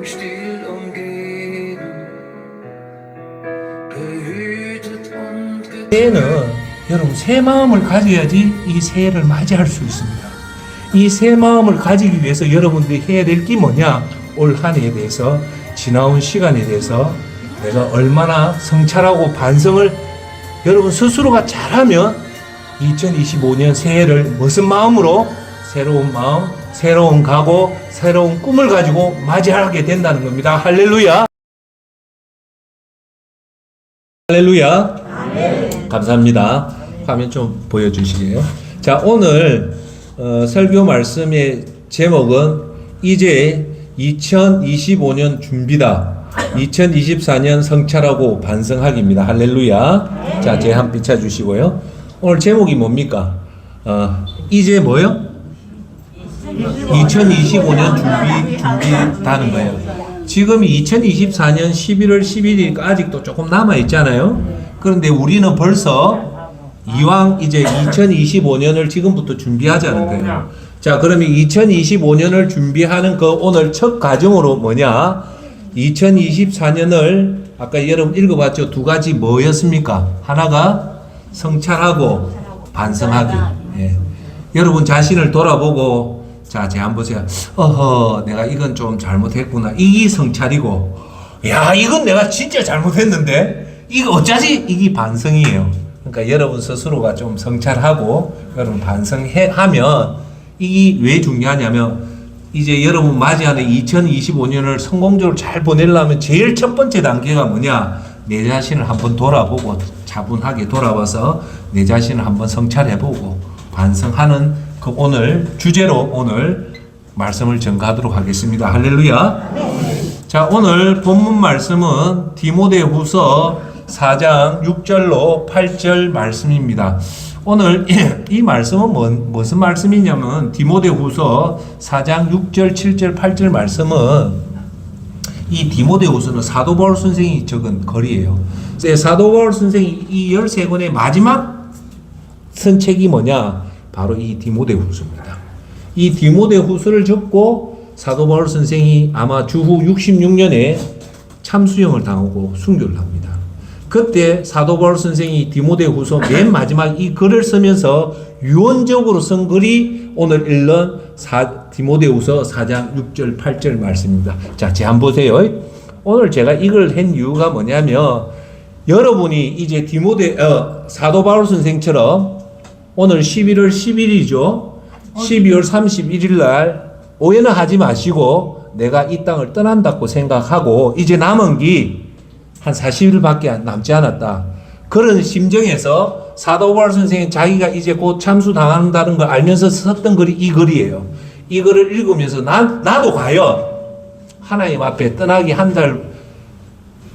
still umgeben, behütet und 새해는 여러분 새 마음을 가져야지 이 새해를 맞이할 수 있습니다. 이 새 마음을 가지기 위해서 여러분들이 해야 될 게 뭐냐? 올 한 해에 대해서, 지나온 시간에 대해서 내가 얼마나 성찰하고 반성을 여러분 스스로가 잘하면 2025년 새해를 무슨 마음으로? 새로운 마음, 새로운 각오, 새로운 꿈을 가지고 맞이하게 된다는 겁니다. 할렐루야. 할렐루야. 아멘. 감사합니다. 화면 좀 보여주시게요. 자, 오늘 설교 말씀의 제목은 이제 2025년 준비다. 2024년 성찰하고 반성하기입니다. 할렐루야. 자, 제 한 비춰주시고요. 오늘 제목이 뭡니까? 이제 뭐요? 2025년 준비다는 거예요. 지금이 2024년 11월 11일이니까 아직도 조금 남아있잖아요. 그런데 우리는 벌써 이왕 이제 2025년을 지금부터 준비하자는 거예요. 자, 그러면 2025년을 준비하는 그 오늘 첫 과정으로 뭐냐? 2024년을 아까 여러분 읽어봤죠? 두 가지 뭐였습니까? 하나가 성찰하고 반성하기. 예. 여러분 자신을 돌아보고 자, 제 한번 보세요. 내가 이건 좀 잘못했구나. 이게 성찰이고, 야, 이건 내가 진짜 잘못했는데, 이거 어쩌지? 이게 반성이에요. 그러니까 여러분 스스로가 좀 성찰하고, 여러분 반성하면, 이게 왜 중요하냐면, 이제 여러분 맞이하는 2025년을 성공적으로 잘 보내려면 제일 첫 번째 단계가 뭐냐? 내 자신을 한번 돌아보고, 차분하게 돌아봐서 내 자신을 한번 성찰해보고, 반성하는 그 오늘 주제로 오늘 말씀을 전가하도록 하겠습니다. 할렐루야. 자, 오늘 본문 말씀은 디모데후서 4장 6절로 8절 말씀입니다. 오늘 이 말씀은 무슨 말씀이냐면 디모데후서 4장 6절, 7절, 8절 말씀은 이 디모데후서는 사도 바울 선생이 적은 글이에요. 사도 바울 선생이 이 13권의 마지막 선책이 뭐냐? 바로 이 디모데후서입니다. 이 디모데후서를 적고 사도 바울 선생이 아마 주후 66년에 참수형을 당하고 순교를 합니다. 그때 사도 바울 선생이 디모데후서 맨 마지막 이 글을 쓰면서 유언적으로 쓴 글이 오늘 읽는 디모데후서 4장 6절 8절 말씀입니다. 자, 제 한번 보세요. 오늘 제가 이걸 한 이유가 뭐냐면 여러분이 이제 사도 바울 선생처럼 오늘 11월 10일이죠. 12월 31일 날 오해는 하지 마시고 내가 이 땅을 떠난다고 생각하고 이제 남은 기 한 40일밖에 남지 않았다. 그런 심정에서 사도 바울 선생이 자기가 이제 곧 참수당한다는 걸 알면서 썼던 글이 이 글이에요. 이 글을 읽으면서 나도 과연 하나님 앞에 떠나기 한 달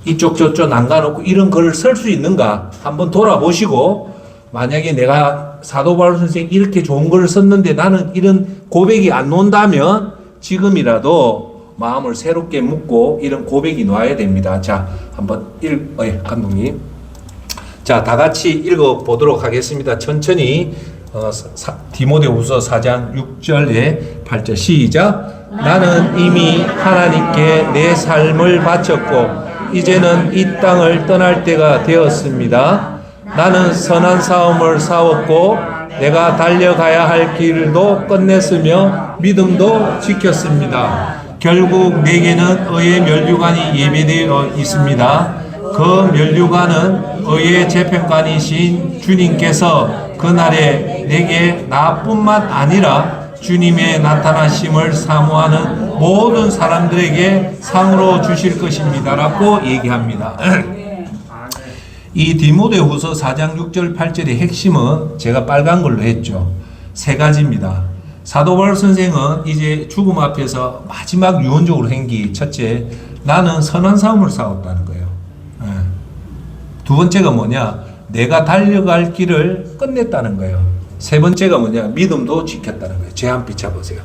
이쪽 저쪽 남가놓고 이런 글을 쓸 수 있는가 한번 돌아보시고 만약에 내가 사도 바울 선생이 이렇게 좋은 글을 썼는데 나는 이런 고백이 안 나온다면 지금이라도 마음을 새롭게 묻고 이런 고백이 나와야 됩니다. 자, 한번 감독님. 자, 다 같이 읽어보도록 하겠습니다. 천천히 디모데후서 4장 6절에 8절 시작. 나는 이미 하나님께 내 삶을 바쳤고 이제는 이 땅을 떠날 때가 되었습니다. 나는 선한 싸움을 싸웠고 내가 달려가야 할 길도 끝냈으며 믿음도 지켰습니다. 결국 내게는 의의 면류관이 예배되어 있습니다. 그 면류관은 의의 재판관이신 주님께서 그날에 내게 나뿐만 아니라 주님의 나타나심을 사모하는 모든 사람들에게 상으로 주실 것입니다. 라고 얘기합니다. 이 디모데후서 4장 6절 8절의 핵심은 제가 빨간 걸로 했죠. 세 가지입니다. 사도 바울 선생은 이제 죽음 앞에서 마지막 유언적으로 한 게 첫째, 나는 선한 싸움을 싸웠다는 거예요. 두 번째가 뭐냐? 내가 달려갈 길을 끝냈다는 거예요. 세 번째가 뭐냐? 믿음도 지켰다는 거예요. 제 한 비춰보세요.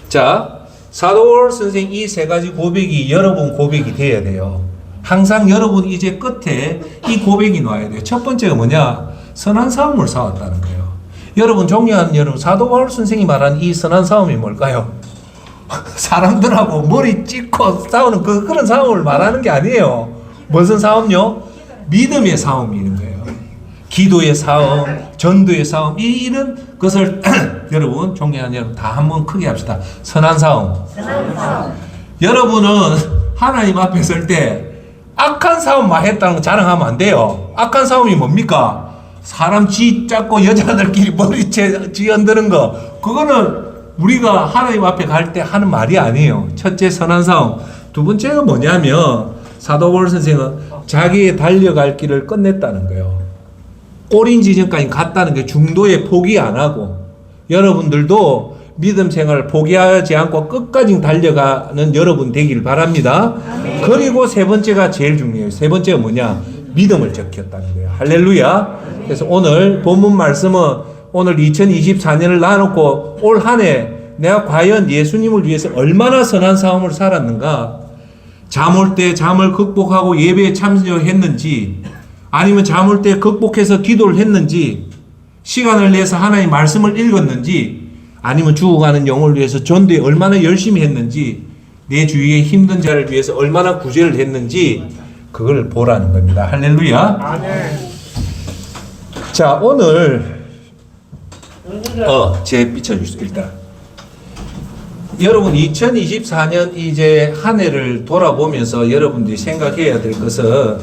자, 사도 바울 선생 이 세 가지 고백이 여러분 고백이 돼야 돼요. 항상 여러분 이제 끝에 이 고백이 나와야 돼요. 첫 번째가 뭐냐? 선한 싸움을 싸웠다는 거예요. 여러분 존경하는 여러분, 사도 바울 선생이 말한 이 선한 싸움이 뭘까요? 사람들하고 머리 찍고 싸우는 그런 싸움을 말하는 게 아니에요. 무슨 싸움요? 믿음의 싸움인 거예요. 기도의 싸움, 전도의 싸움, 이런 것을 여러분, 존경하는 여러분, 다 한번 크게 합시다. 선한 싸움. 여러분은 하나님 앞에 설 때 악한 싸움만 했다는 거 자랑하면 안 돼요. 악한 싸움이 뭡니까? 사람 쥐 잡고 여자들끼리 머리 쥐 흔드는 거, 그거는 우리가 하나님 앞에 갈 때 하는 말이 아니에요. 첫째, 선한 싸움. 두 번째가 뭐냐면 사도 바울 선생은 자기의 달려갈 길을 끝냈다는 거예요. 꼬린 지점까지 갔다는 게 중도에 포기 안 하고, 여러분들도 믿음 생활을 포기하지 않고 끝까지 달려가는 여러분 되길 바랍니다. 그리고 세 번째가 제일 중요해요. 세 번째가 뭐냐? 믿음을 지켰다는 거예요. 할렐루야. 그래서 오늘 본문 말씀은 오늘 2024년을 나눠놓고 올 한 해 내가 과연 예수님을 위해서 얼마나 선한 싸움을 살았는가, 잠 올 때 잠을 극복하고 예배에 참여했는지, 아니면 잠 올 때 극복해서 기도를 했는지, 시간을 내서 하나님 말씀을 읽었는지, 아니면 죽어가는 영혼을 위해서 전도에 얼마나 열심히 했는지, 내 주위에 힘든 자를 위해서 얼마나 구제를 했는지, 그걸 보라는 겁니다. 할렐루야. 아멘. 자, 오늘 제 비춰주세요. 일단 여러분 2024년 이제 한 해를 돌아보면서 여러분들이 생각해야 될 것은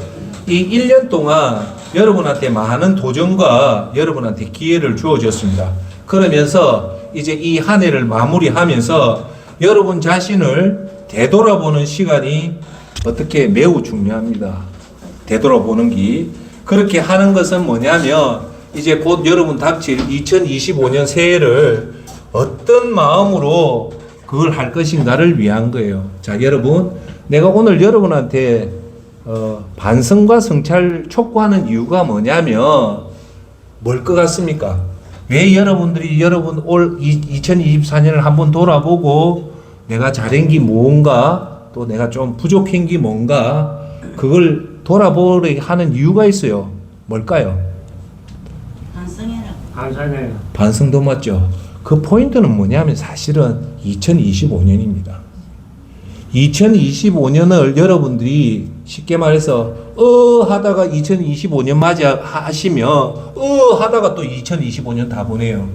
이 1년 동안 여러분한테 많은 도전과 여러분한테 기회를 주어졌습니다. 그러면서 이제 이 한 해를 마무리하면서 여러분 자신을 되돌아보는 시간이 어떻게 매우 중요합니다. 되돌아보는 게. 그렇게 하는 것은 뭐냐면 이제 곧 여러분 닥칠 2025년 새해를 어떤 마음으로 그걸 할 것인가를 위한 거예요. 자, 여러분, 내가 오늘 여러분한테 반성과 성찰 촉구하는 이유가 뭐냐면 뭘 것 같습니까? 왜 여러분들이 올 2024년을 한번 돌아보고 내가 잘한 게 뭔가, 또 내가 좀 부족한 게 뭔가, 그걸 돌아보게 하는 이유가 있어요. 뭘까요? 반성해라. 반성도 맞죠. 그 포인트는 뭐냐면 사실은 2025년입니다. 2025년을 여러분들이 쉽게 말해서 하다가 2025년 맞이하시면 하다가 또 2025년 다 보내요.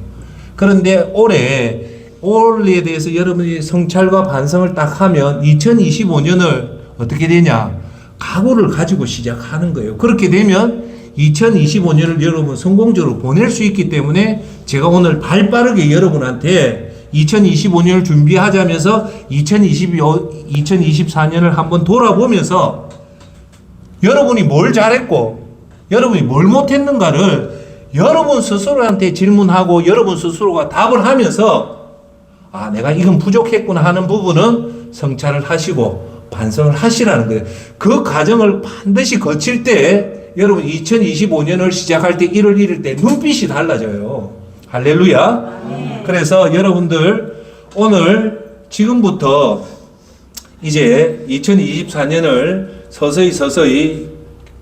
그런데 올해에 대해서 여러분이 성찰과 반성을 딱 하면 2025년을 어떻게 되냐? 각오를 가지고 시작하는 거예요. 그렇게 되면 2025년을 여러분 성공적으로 보낼 수 있기 때문에 제가 오늘 발빠르게 여러분한테 2025년을 준비하자면서 2024년을 한번 돌아보면서 여러분이 뭘 잘했고 여러분이 뭘 못했는가를 여러분 스스로한테 질문하고 여러분 스스로가 답을 하면서 내가 이건 부족했구나 하는 부분은 성찰을 하시고 반성을 하시라는 거예요. 그 과정을 반드시 거칠 때 여러분 2025년을 시작할 때 1월 1일 때 눈빛이 달라져요. 할렐루야. 그래서 여러분들 오늘 지금부터 이제 2024년을 서서히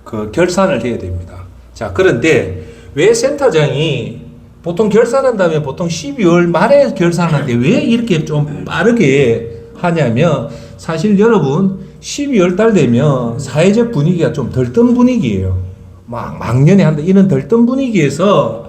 그 결산을 해야 됩니다. 자, 그런데 왜 센터장이 보통 결산한다면 보통 12월 말에 결산하는데 왜 이렇게 좀 빠르게 하냐면 사실 여러분 12월 달 되면 사회적 분위기가 좀 들뜬 분위기예요. 막년에 한다 이런 들뜬 분위기에서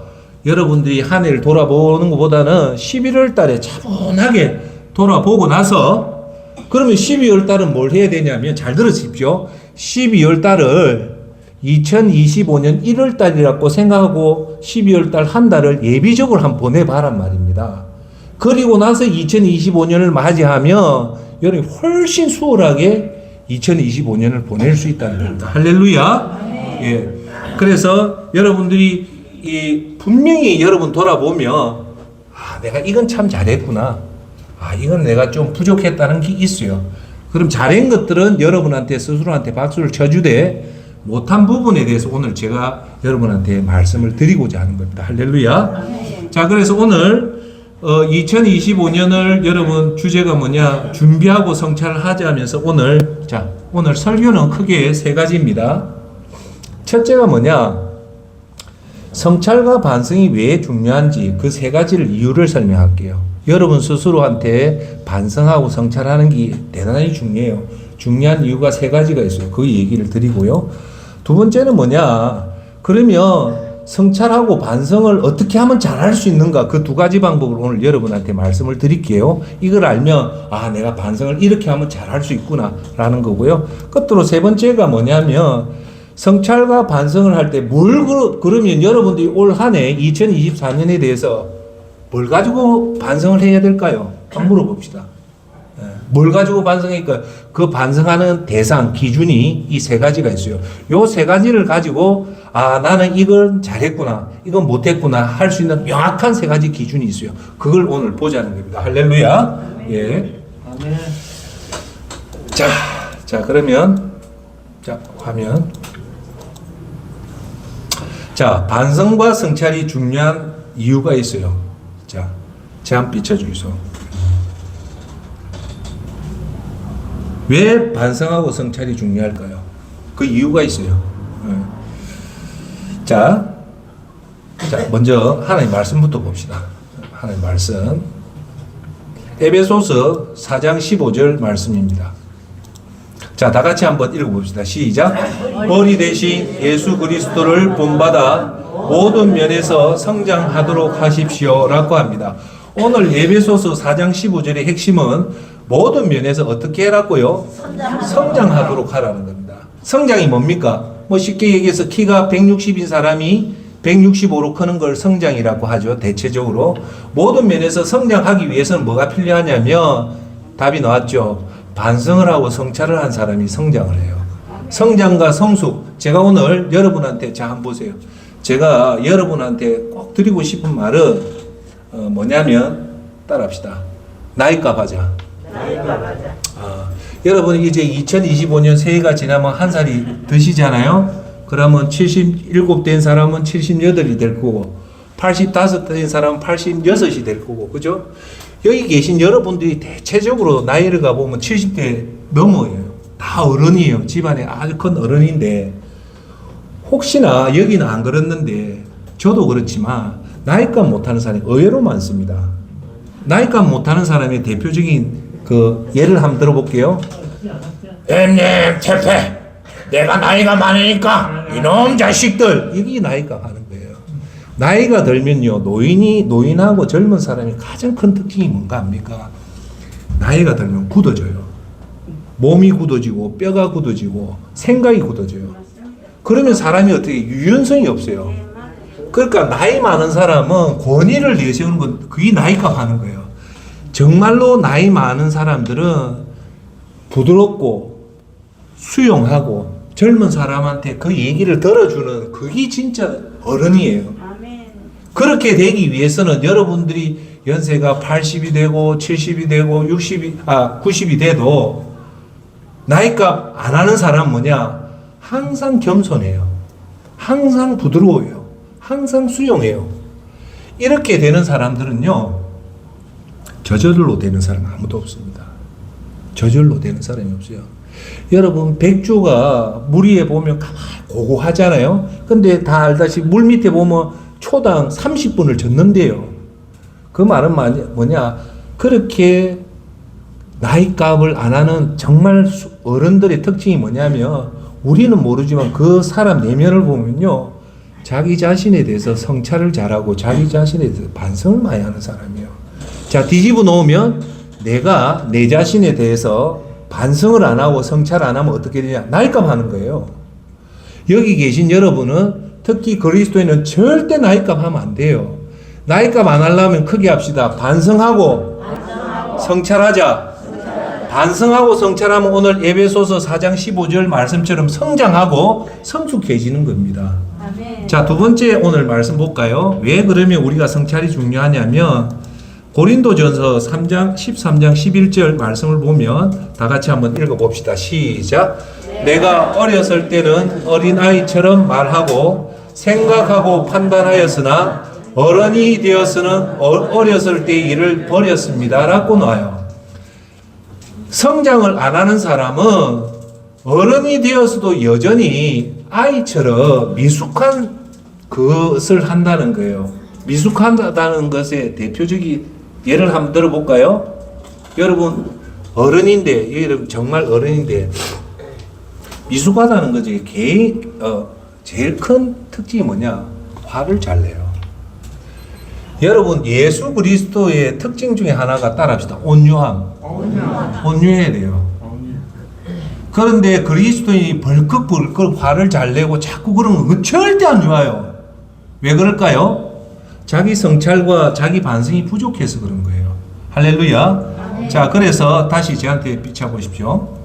여러분들이 한 해를 돌아보는 것보다는 11월 달에 차분하게 돌아보고 나서 그러면 12월 달은 뭘 해야 되냐면 잘 들으십시오. 12월 달을 2025년 1월 달이라고 생각하고 12월 달 한 달을 예비적으로 한번 보내봐란 말입니다. 그리고 나서 2025년을 맞이하면 여러분이 훨씬 수월하게 2025년을 보낼 수 있다는 겁니다. 할렐루야. 예. 그래서 여러분들이 분명히 여러분 돌아보면 내가 이건 참 잘했구나. 이건 내가 좀 부족했다는 게 있어요. 그럼 잘한 것들은 여러분한테 스스로한테 박수를 쳐주되 못한 부분에 대해서 오늘 제가 여러분한테 말씀을 드리고자 하는 겁니다. 할렐루야. 자, 그래서 오늘 2025년을 여러분 주제가 뭐냐? 준비하고 성찰을 하자면서 오늘 설교는 크게 세 가지입니다. 첫째가 뭐냐? 성찰과 반성이 왜 중요한지 그 세 가지를 이유를 설명할게요. 여러분 스스로한테 반성하고 성찰하는 게 대단히 중요해요. 중요한 이유가 세 가지가 있어요. 그 얘기를 드리고요. 두 번째는 뭐냐? 그러면 성찰하고 반성을 어떻게 하면 잘할 수 있는가? 그 두 가지 방법을 오늘 여러분한테 말씀을 드릴게요. 이걸 알면 아, 내가 반성을 이렇게 하면 잘할 수 있구나라는 거고요. 끝으로 세 번째가 뭐냐면 성찰과 반성을 할 때 그러면 여러분들이 올 한 해 2024년에 대해서 뭘 가지고 반성을 해야 될까요? 한번 물어봅시다. 뭘 가지고 반성할까요? 그 반성하는 대상, 기준이 이 세 가지가 있어요. 요 세 가지를 가지고 아, 나는 이걸 잘했구나, 이건 못했구나 할 수 있는 명확한 세 가지 기준이 있어요. 그걸 오늘 보자는 겁니다. 할렐루야. 예. 자, 그러면 자, 화면. 자, 반성과 성찰이 중요한 이유가 있어요. 자, 제한 비춰주이소. 왜 반성하고 성찰이 중요할까요? 그 이유가 있어요. 자, 먼저 하나님 말씀부터 봅시다. 하나님 말씀. 에베소서 4장 15절 말씀입니다. 자, 다 같이 한번 읽어봅시다. 시작. 머리 대신 예수 그리스도를 본받아 모든 면에서 성장하도록 하십시오 라고 합니다. 오늘 에베소서 4장 15절의 핵심은 모든 면에서 어떻게 해라고요? 성장하도록 하라는 겁니다. 성장이 뭡니까? 뭐 쉽게 얘기해서 키가 160인 사람이 165로 크는 걸 성장이라고 하죠. 대체적으로. 모든 면에서 성장하기 위해서는 뭐가 필요하냐면 답이 나왔죠. 반성을 하고 성찰을 한 사람이 성장을 해요. 성장과 성숙. 제가 오늘 여러분한테 자 한번 보세요. 제가 여러분한테 꼭 드리고 싶은 말은 뭐냐면 따라합시다. 나이값 하자. 여러분 이제 2025년 새해가 지나면 한 살이 드시잖아요. 그러면 77 된 사람은 78이 될 거고 85 된 사람은 86이 될 거고 그죠? 여기 계신 여러분들이 대체적으로 나이를 가보면 70대 넘어요. 다 어른이에요. 집안에 아주 큰 어른인데 혹시나 여기는 안 그랬는데 저도 그렇지만 나이값 못하는 사람이 의외로 많습니다. 나이값 못하는 사람의 대표적인 그 예를 한번 들어볼게요. 형님 퇴폐 내가 나이가 많으니까 이놈 자식들 이게 나이값 하는 거예요. 나이가 들면요 노인하고 젊은 사람이 가장 큰 특징이 뭔가 합니까? 나이가 들면 굳어져요. 몸이 굳어지고 뼈가 굳어지고 생각이 굳어져요. 그러면 사람이 어떻게 유연성이 없어요. 그러니까 나이 많은 사람은 권위를 내세우는 건 그게 나이값 하는 거예요. 정말로 나이 많은 사람들은 부드럽고 수용하고 젊은 사람한테 그 얘기를 들어주는 그게 진짜 어른이에요. 그렇게 되기 위해서는 여러분들이 연세가 80이 되고 70이 되고 90이 돼도 나이값 안 하는 사람은 뭐냐? 항상 겸손해요. 항상 부드러워요. 항상 수용해요. 이렇게 되는 사람들은요, 저절로 되는 사람은 아무도 없습니다. 저절로 되는 사람이 없어요. 여러분, 백조가 물 위에 보면 가만히 고고하잖아요. 근데 다 알다시피 물 밑에 보면 초당 30분을 젓는데요. 그 말은 뭐냐? 그렇게 나이값을 안 하는 정말 어른들의 특징이 뭐냐면 우리는 모르지만 그 사람 내면을 보면요. 자기 자신에 대해서 성찰을 잘하고 자기 자신에 대해서 반성을 많이 하는 사람이에요. 자, 뒤집어 놓으면 내가 내 자신에 대해서 반성을 안 하고 성찰 안 하면 어떻게 되냐? 나이값 하는 거예요. 여기 계신 여러분은 특히 그리스도인은 절대 나이값 하면 안 돼요. 나이값 안 하려면 크게 합시다. 반성하고 성찰하자. 반성하고 성찰하면 오늘 에베소서 4장 15절 말씀처럼 성장하고 성숙해지는 겁니다. 아멘. 자, 두 번째 오늘 말씀 볼까요? 왜 그러면 우리가 성찰이 중요하냐면 고린도전서 3장 13장 11절 말씀을 보면 다 같이 한번 읽어봅시다. 시작. 내가 어렸을 때는 어린아이처럼 말하고 생각하고 판단하였으나 어른이 되어서는 어렸을 때의 일을 버렸습니다. 라고 나와요. 성장을 안 하는 사람은 어른이 되어서도 여전히 아이처럼 미숙한 것을 한다는 거예요. 미숙하다는 것의 대표적인 예를 한번 들어볼까요? 여러분 어른인데, 여러분 정말 어른인데 미숙하다는 거지. 제일 큰 특징이 뭐냐? 화를 잘 내요. 여러분 예수 그리스도의 특징 중에 하나가 따라합시다. 온유함. 온유해야 돼요. 그런데 그리스도인이 벌컥벌컥 화를 잘 내고 자꾸 그러면 그 절대 안 좋아요. 왜 그럴까요? 자기 성찰과 자기 반성이 부족해서 그런 거예요. 할렐루야. 자, 그래서 다시 저한테 비춰보십시오.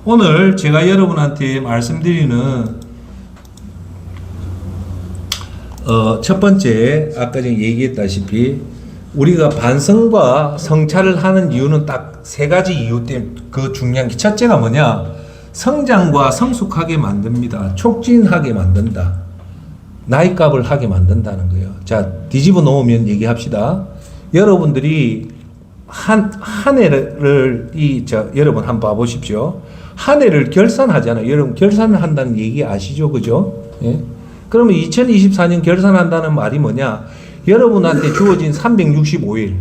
오늘 제가 여러분한테 말씀드리는 첫 번째, 아까 전에 얘기했다시피 우리가 반성과 성찰을 하는 이유는 딱 세 가지 이유 때문에 그 중요한 게, 첫째가 뭐냐? 성장과 성숙하게 만듭니다. 촉진하게 만든다. 나이값을 하게 만든다는 거예요. 자, 뒤집어 놓으면 얘기합시다. 여러분들이 한 해를 여러분 한번 봐보십시오. 한 해를 결산하잖아요. 여러분 결산을 한다는 얘기 아시죠? 그죠? 예? 그러면 2024년 결산한다는 말이 뭐냐? 여러분한테 주어진 365일,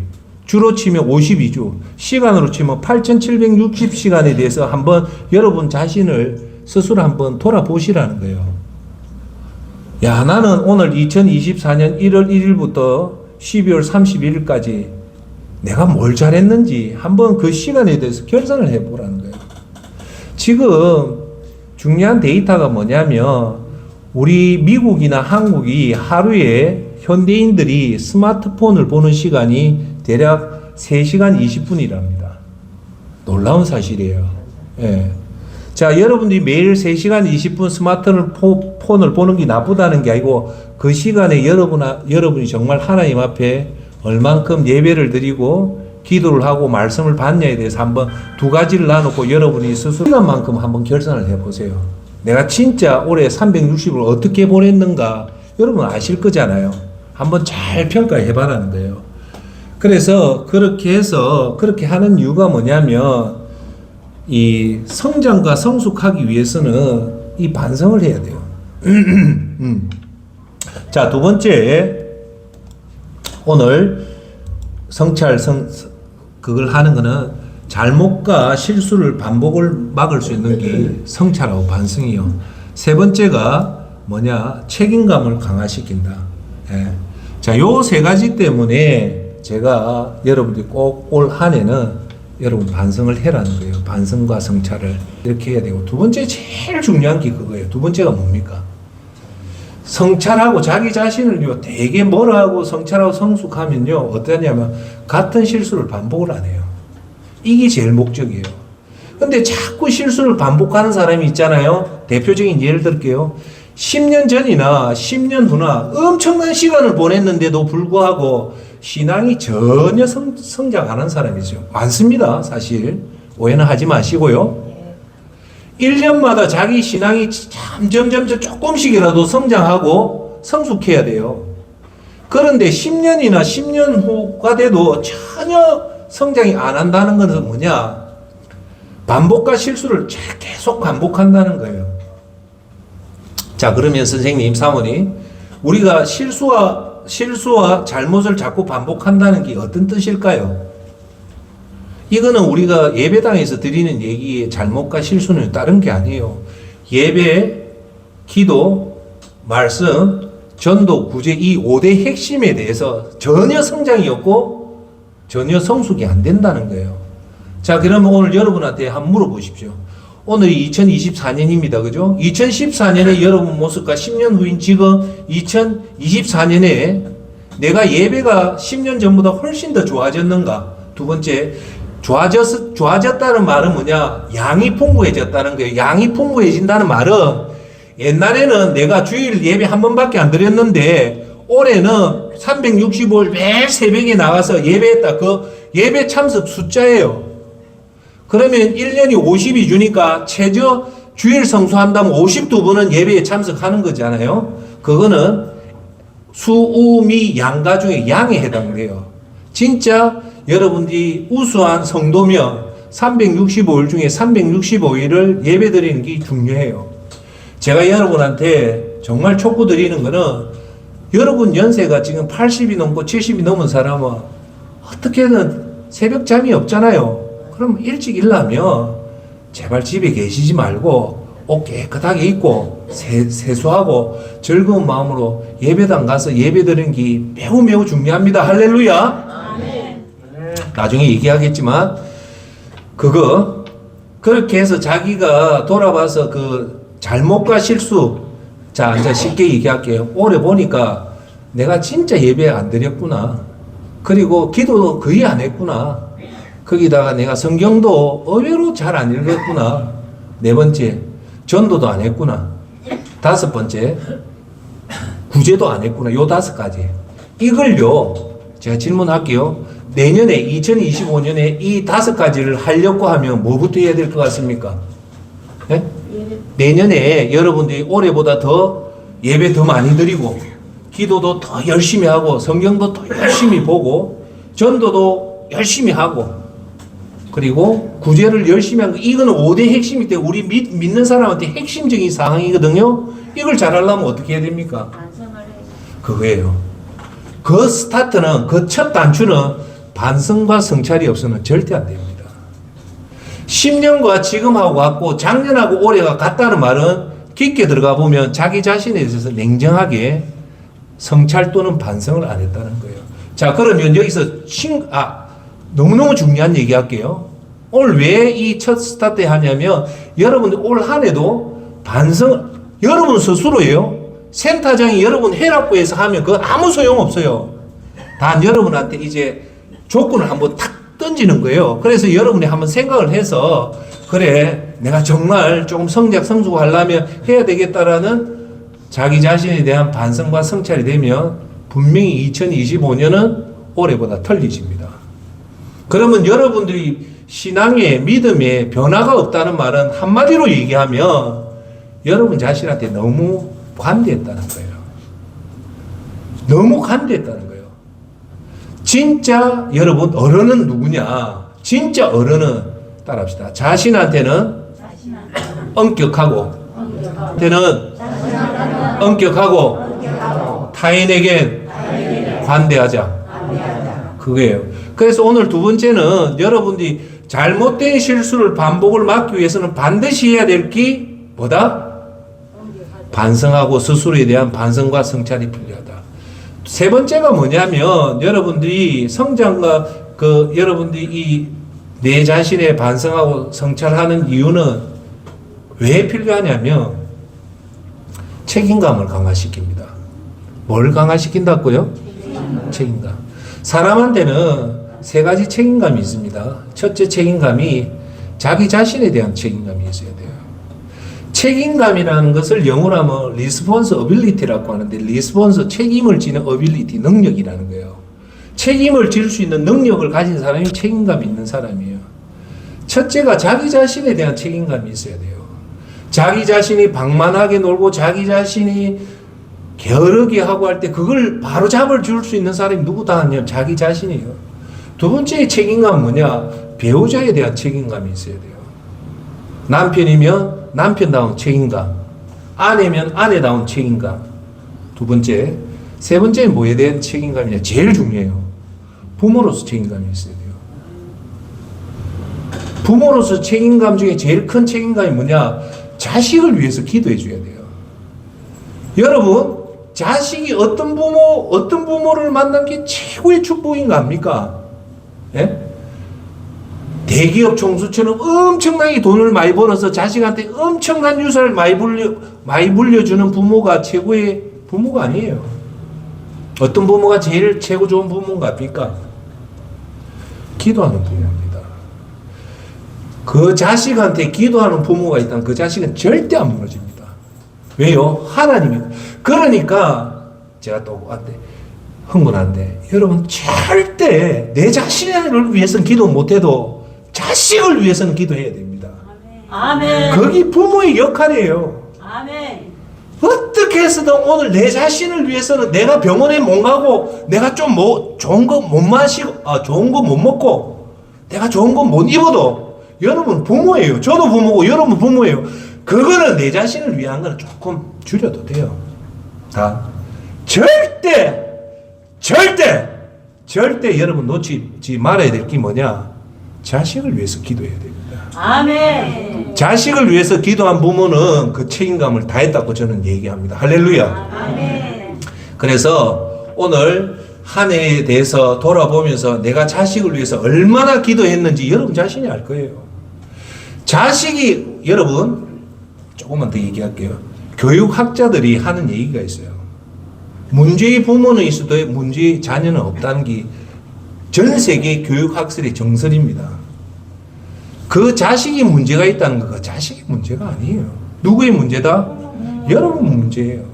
주로 치면 52주, 시간으로 치면 8,760시간에 대해서 한번 여러분 자신을 스스로 한번 돌아보시라는 거예요. 야, 나는 오늘 2024년 1월 1일부터 12월 31일까지 내가 뭘 잘했는지 한번 그 시간에 대해서 결산을 해보라는 거예요. 지금 중요한 데이터가 뭐냐면 우리 미국이나 한국이 하루에 현대인들이 스마트폰을 보는 시간이 대략 3시간 20분이랍니다. 놀라운 사실이에요. 예. 자, 여러분들이 매일 3시간 20분 스마트폰을 보는 게 나쁘다는 게 아니고 그 시간에 여러분이 정말 하나님 앞에 얼만큼 예배를 드리고 기도를 하고 말씀을 받냐에 대해서 한번 두 가지를 나누고 여러분이 스스로 시간만큼 한번 결산을 해보세요. 내가 진짜 올해 360을 어떻게 보냈는가 여러분 아실 거잖아요. 한번 잘 평가해 봐라는 거예요. 그래서 그렇게 해서 그렇게 하는 이유가 뭐냐면 이 성장과 성숙하기 위해서는 이 반성을 해야 돼요. 자, 두 번째, 오늘 그걸 하는 거는 잘못과 실수를 반복을 막을 수 있는 게 성찰하고 반성이요. 세 번째가 뭐냐? 책임감을 강화시킨다. 예. 자, 요 세 가지 때문에 제가 여러분들이 꼭 올 한 해는 여러분 반성을 해라는 거예요. 반성과 성찰을 이렇게 해야 되고, 두 번째 제일 중요한 게 그거예요. 두 번째가 뭡니까? 성찰하고 자기 자신을요, 되게 뭐라 하고 성찰하고 성숙하면요, 어떠냐면 같은 실수를 반복을 안 해요. 이게 제일 목적이에요. 근데 자꾸 실수를 반복하는 사람이 있잖아요. 대표적인 예를 들게요. 10년 전이나 10년 후나 엄청난 시간을 보냈는데도 불구하고 신앙이 전혀 성장 안 한 사람이죠. 많습니다, 사실. 오해는 하지 마시고요. 1년마다 자기 신앙이 점점 조금씩이라도 성장하고 성숙해야 돼요. 그런데 10년이나 10년 후가 돼도 전혀 성장이 안 한다는 것은 뭐냐? 반복과 실수를 계속 반복한다는 거예요. 자, 그러면 선생님, 사모님, 우리가 실수와 잘못을 자꾸 반복한다는 게 어떤 뜻일까요? 이거는 우리가 예배당에서 드리는 얘기의 잘못과 실수는 다른 게 아니에요. 예배, 기도, 말씀, 전도, 구제 이 5대 핵심에 대해서 전혀 성장이 없고 전혀 성숙이 안 된다는 거예요. 자, 그러면 오늘 여러분한테 한번 물어보십시오. 오늘이 2024년입니다. 그죠? 2014년의 여러분 모습과 10년 후인 지금 2024년에 내가 예배가 10년 전보다 훨씬 더 좋아졌는가? 두 번째, 좋아졌다는 말은 뭐냐? 양이 풍부해졌다는 거예요. 양이 풍부해진다는 말은 옛날에는 내가 주일 예배 한 번밖에 안 드렸는데 올해는 365일 매일 새벽에 나가서 예배했다. 그 예배 참석 숫자예요. 그러면 1년이 50이 주니까 최저 주일 성수한다면 52번은 예배에 참석하는 거잖아요. 그거는 수우미 양가 중에 양에 해당돼요. 진짜 여러분들이 우수한 성도면 365일 중에 365일을 예배 드리는 게 중요해요. 제가 여러분한테 정말 촉구드리는 거는 여러분 연세가 지금 80이 넘고 70이 넘은 사람은 어떻게든 새벽 잠이 없잖아요. 그럼 일찍 일어나면 제발 집에 계시지 말고 옷 깨끗하게 입고 세수하고 즐거운 마음으로 예배당 가서 예배 드리는 게 매우 매우 중요합니다. 할렐루야. 아멘. 나중에 얘기하겠지만 그렇게 해서 자기가 돌아봐서 그 잘못과 실수, 자 이제 쉽게 얘기할게요. 올해 보니까 내가 진짜 예배 안 드렸구나. 그리고 기도도 거의 안 했구나. 거기다가 내가 성경도 의외로 잘 안 읽었구나. 네 번째, 전도도 안 했구나. 다섯 번째, 구제도 안 했구나. 요 다섯 가지. 이걸요, 제가 질문할게요. 내년에 2025년에 이 다섯 가지를 하려고 하면 뭐부터 해야 될 것 같습니까? 네? 내년에 여러분들이 올해보다 더 예배 더 많이 드리고 기도도 더 열심히 하고 성경도 더 열심히 보고 전도도 열심히 하고 그리고 구제를 열심히 하는 거 이거는 5대 핵심이 때 우리 믿는 사람한테 핵심적인 사항이거든요. 이걸 잘하려면 어떻게 해야 됩니까? 반성을 해. 그거예요. 그 스타트는 그 첫 단추는 반성과 성찰이 없으면 절대 안 됩니다. 10년과 지금하고 같고 작년하고 올해가 같다는 말은 깊게 들어가 보면 자기 자신에 대해서 냉정하게 성찰 또는 반성을 안 했다는 거예요. 자, 그러면 여기서 너무너무 중요한 얘기 할게요. 오늘 왜 이 첫 스타트 하냐면 여러분 올 한 해도 반성, 여러분 스스로예요. 센터장이 여러분 해라고해서 하면 그건 아무 소용 없어요. 단 여러분한테 이제 조건을 한번 탁 던지는 거예요. 그래서 여러분이 한번 생각을 해서 그래 내가 정말 조금 성숙하려면 해야 되겠다라는 자기 자신에 대한 반성과 성찰이 되면 분명히 2025년은 올해보다 틀리집니다. 그러면 여러분들이 신앙에 믿음에 변화가 없다는 말은 한마디로 얘기하면 여러분 자신한테 너무 관대했다는 거예요. 너무 관대했다는 거예요. 진짜 여러분 어른은 누구냐? 진짜 어른은 따라합시다. 자신한테는 엄격하고 때는 엄격하고 타인에겐 관대하자. 그거예요. 그래서 오늘 두 번째는 여러분들이 잘못된 실수를 반복을 막기 위해서는 반드시 해야 될 게 뭐다? 반성하고 스스로에 대한 반성과 성찰이 필요하다. 세 번째가 뭐냐면 여러분들이 성장과 여러분들이 이 내 자신의 반성하고 성찰하는 이유는 왜 필요하냐면 책임감을 강화시킵니다. 뭘 강화시킨다고요? 책임감. 사람한테는 세 가지 책임감이 있습니다. 첫째 책임감이 자기 자신에 대한 책임감이 있어야 돼요. 책임감이라는 것을 영어로 하면 responsibility라고 하는데 response 책임을 지는 ability 능력이라는 거예요. 책임을 질 수 있는 능력을 가진 사람이 책임감이 있는 사람이에요. 첫째가 자기 자신에 대한 책임감이 있어야 돼요. 자기 자신이 방만하게 놀고 자기 자신이 게으르게 하고 할 때 그걸 바로 잡을 줄 수 있는 사람이 누구다 하냐면 자기 자신이에요. 두 번째 책임감은 뭐냐? 배우자에 대한 책임감이 있어야 돼요. 남편이면 남편다운 책임감, 아내면 아내다운 책임감. 두 번째, 세 번째는 뭐에 대한 책임감이냐? 제일 중요해요. 부모로서 책임감이 있어야 돼요. 부모로서 책임감 중에 제일 큰 책임감이 뭐냐? 자식을 위해서 기도해 줘야 돼요. 여러분, 자식이 어떤 부모를 만난 게 최고의 축복인가 합니까? 예? 대기업 총수처럼 엄청나게 돈을 많이 벌어서 자식한테 엄청난 유산을 많이 물려주는 부모가 최고의 부모가 아니에요. 어떤 부모가 제일 최고 좋은 부모인가 합니까? 기도하는 부모입니다. 그 자식한테 기도하는 부모가 있다면 그 자식은 절대 안 무너집니다. 왜요? 하나님이. 그러니까 제가 또 흥분한데 여러분 절대 내 자신을 위해서는 기도 못해도 자식을 위해서는 기도해야 됩니다. 아멘. 거기 부모의 역할이에요. 아멘. 어떻게 해서든 오늘 내 자신을 위해서는 내가 병원에 못 가고 내가 좀 좋은 거 못 마시고 좋은 거 못 먹고 내가 좋은 거 못 입어도 여러분 부모예요. 저도 부모고 여러분 부모예요. 그거는 내 자신을 위한 거는 조금 줄여도 돼요. 다 절대 절대 여러분 놓치지 말아야 될 게 뭐냐? 자식을 위해서 기도해야 됩니다. 아멘. 자식을 위해서 기도한 부모는 그 책임감을 다했다고 저는 얘기합니다. 할렐루야. 아멘. 그래서 오늘 한 해에 대해서 돌아보면서 내가 자식을 위해서 얼마나 기도했는지 여러분 자신이 알 거예요. 자식이, 여러분 조금만 더 얘기할게요. 교육학자들이 하는 얘기가 있어요. 문제의 부모는 있어도 문제의 자녀는 없다는 게 전 세계 교육학설의 정설입니다. 그 자식이 문제가 있다는 거, 그 자식이 문제가 아니에요. 누구의 문제다? 여러분 문제예요.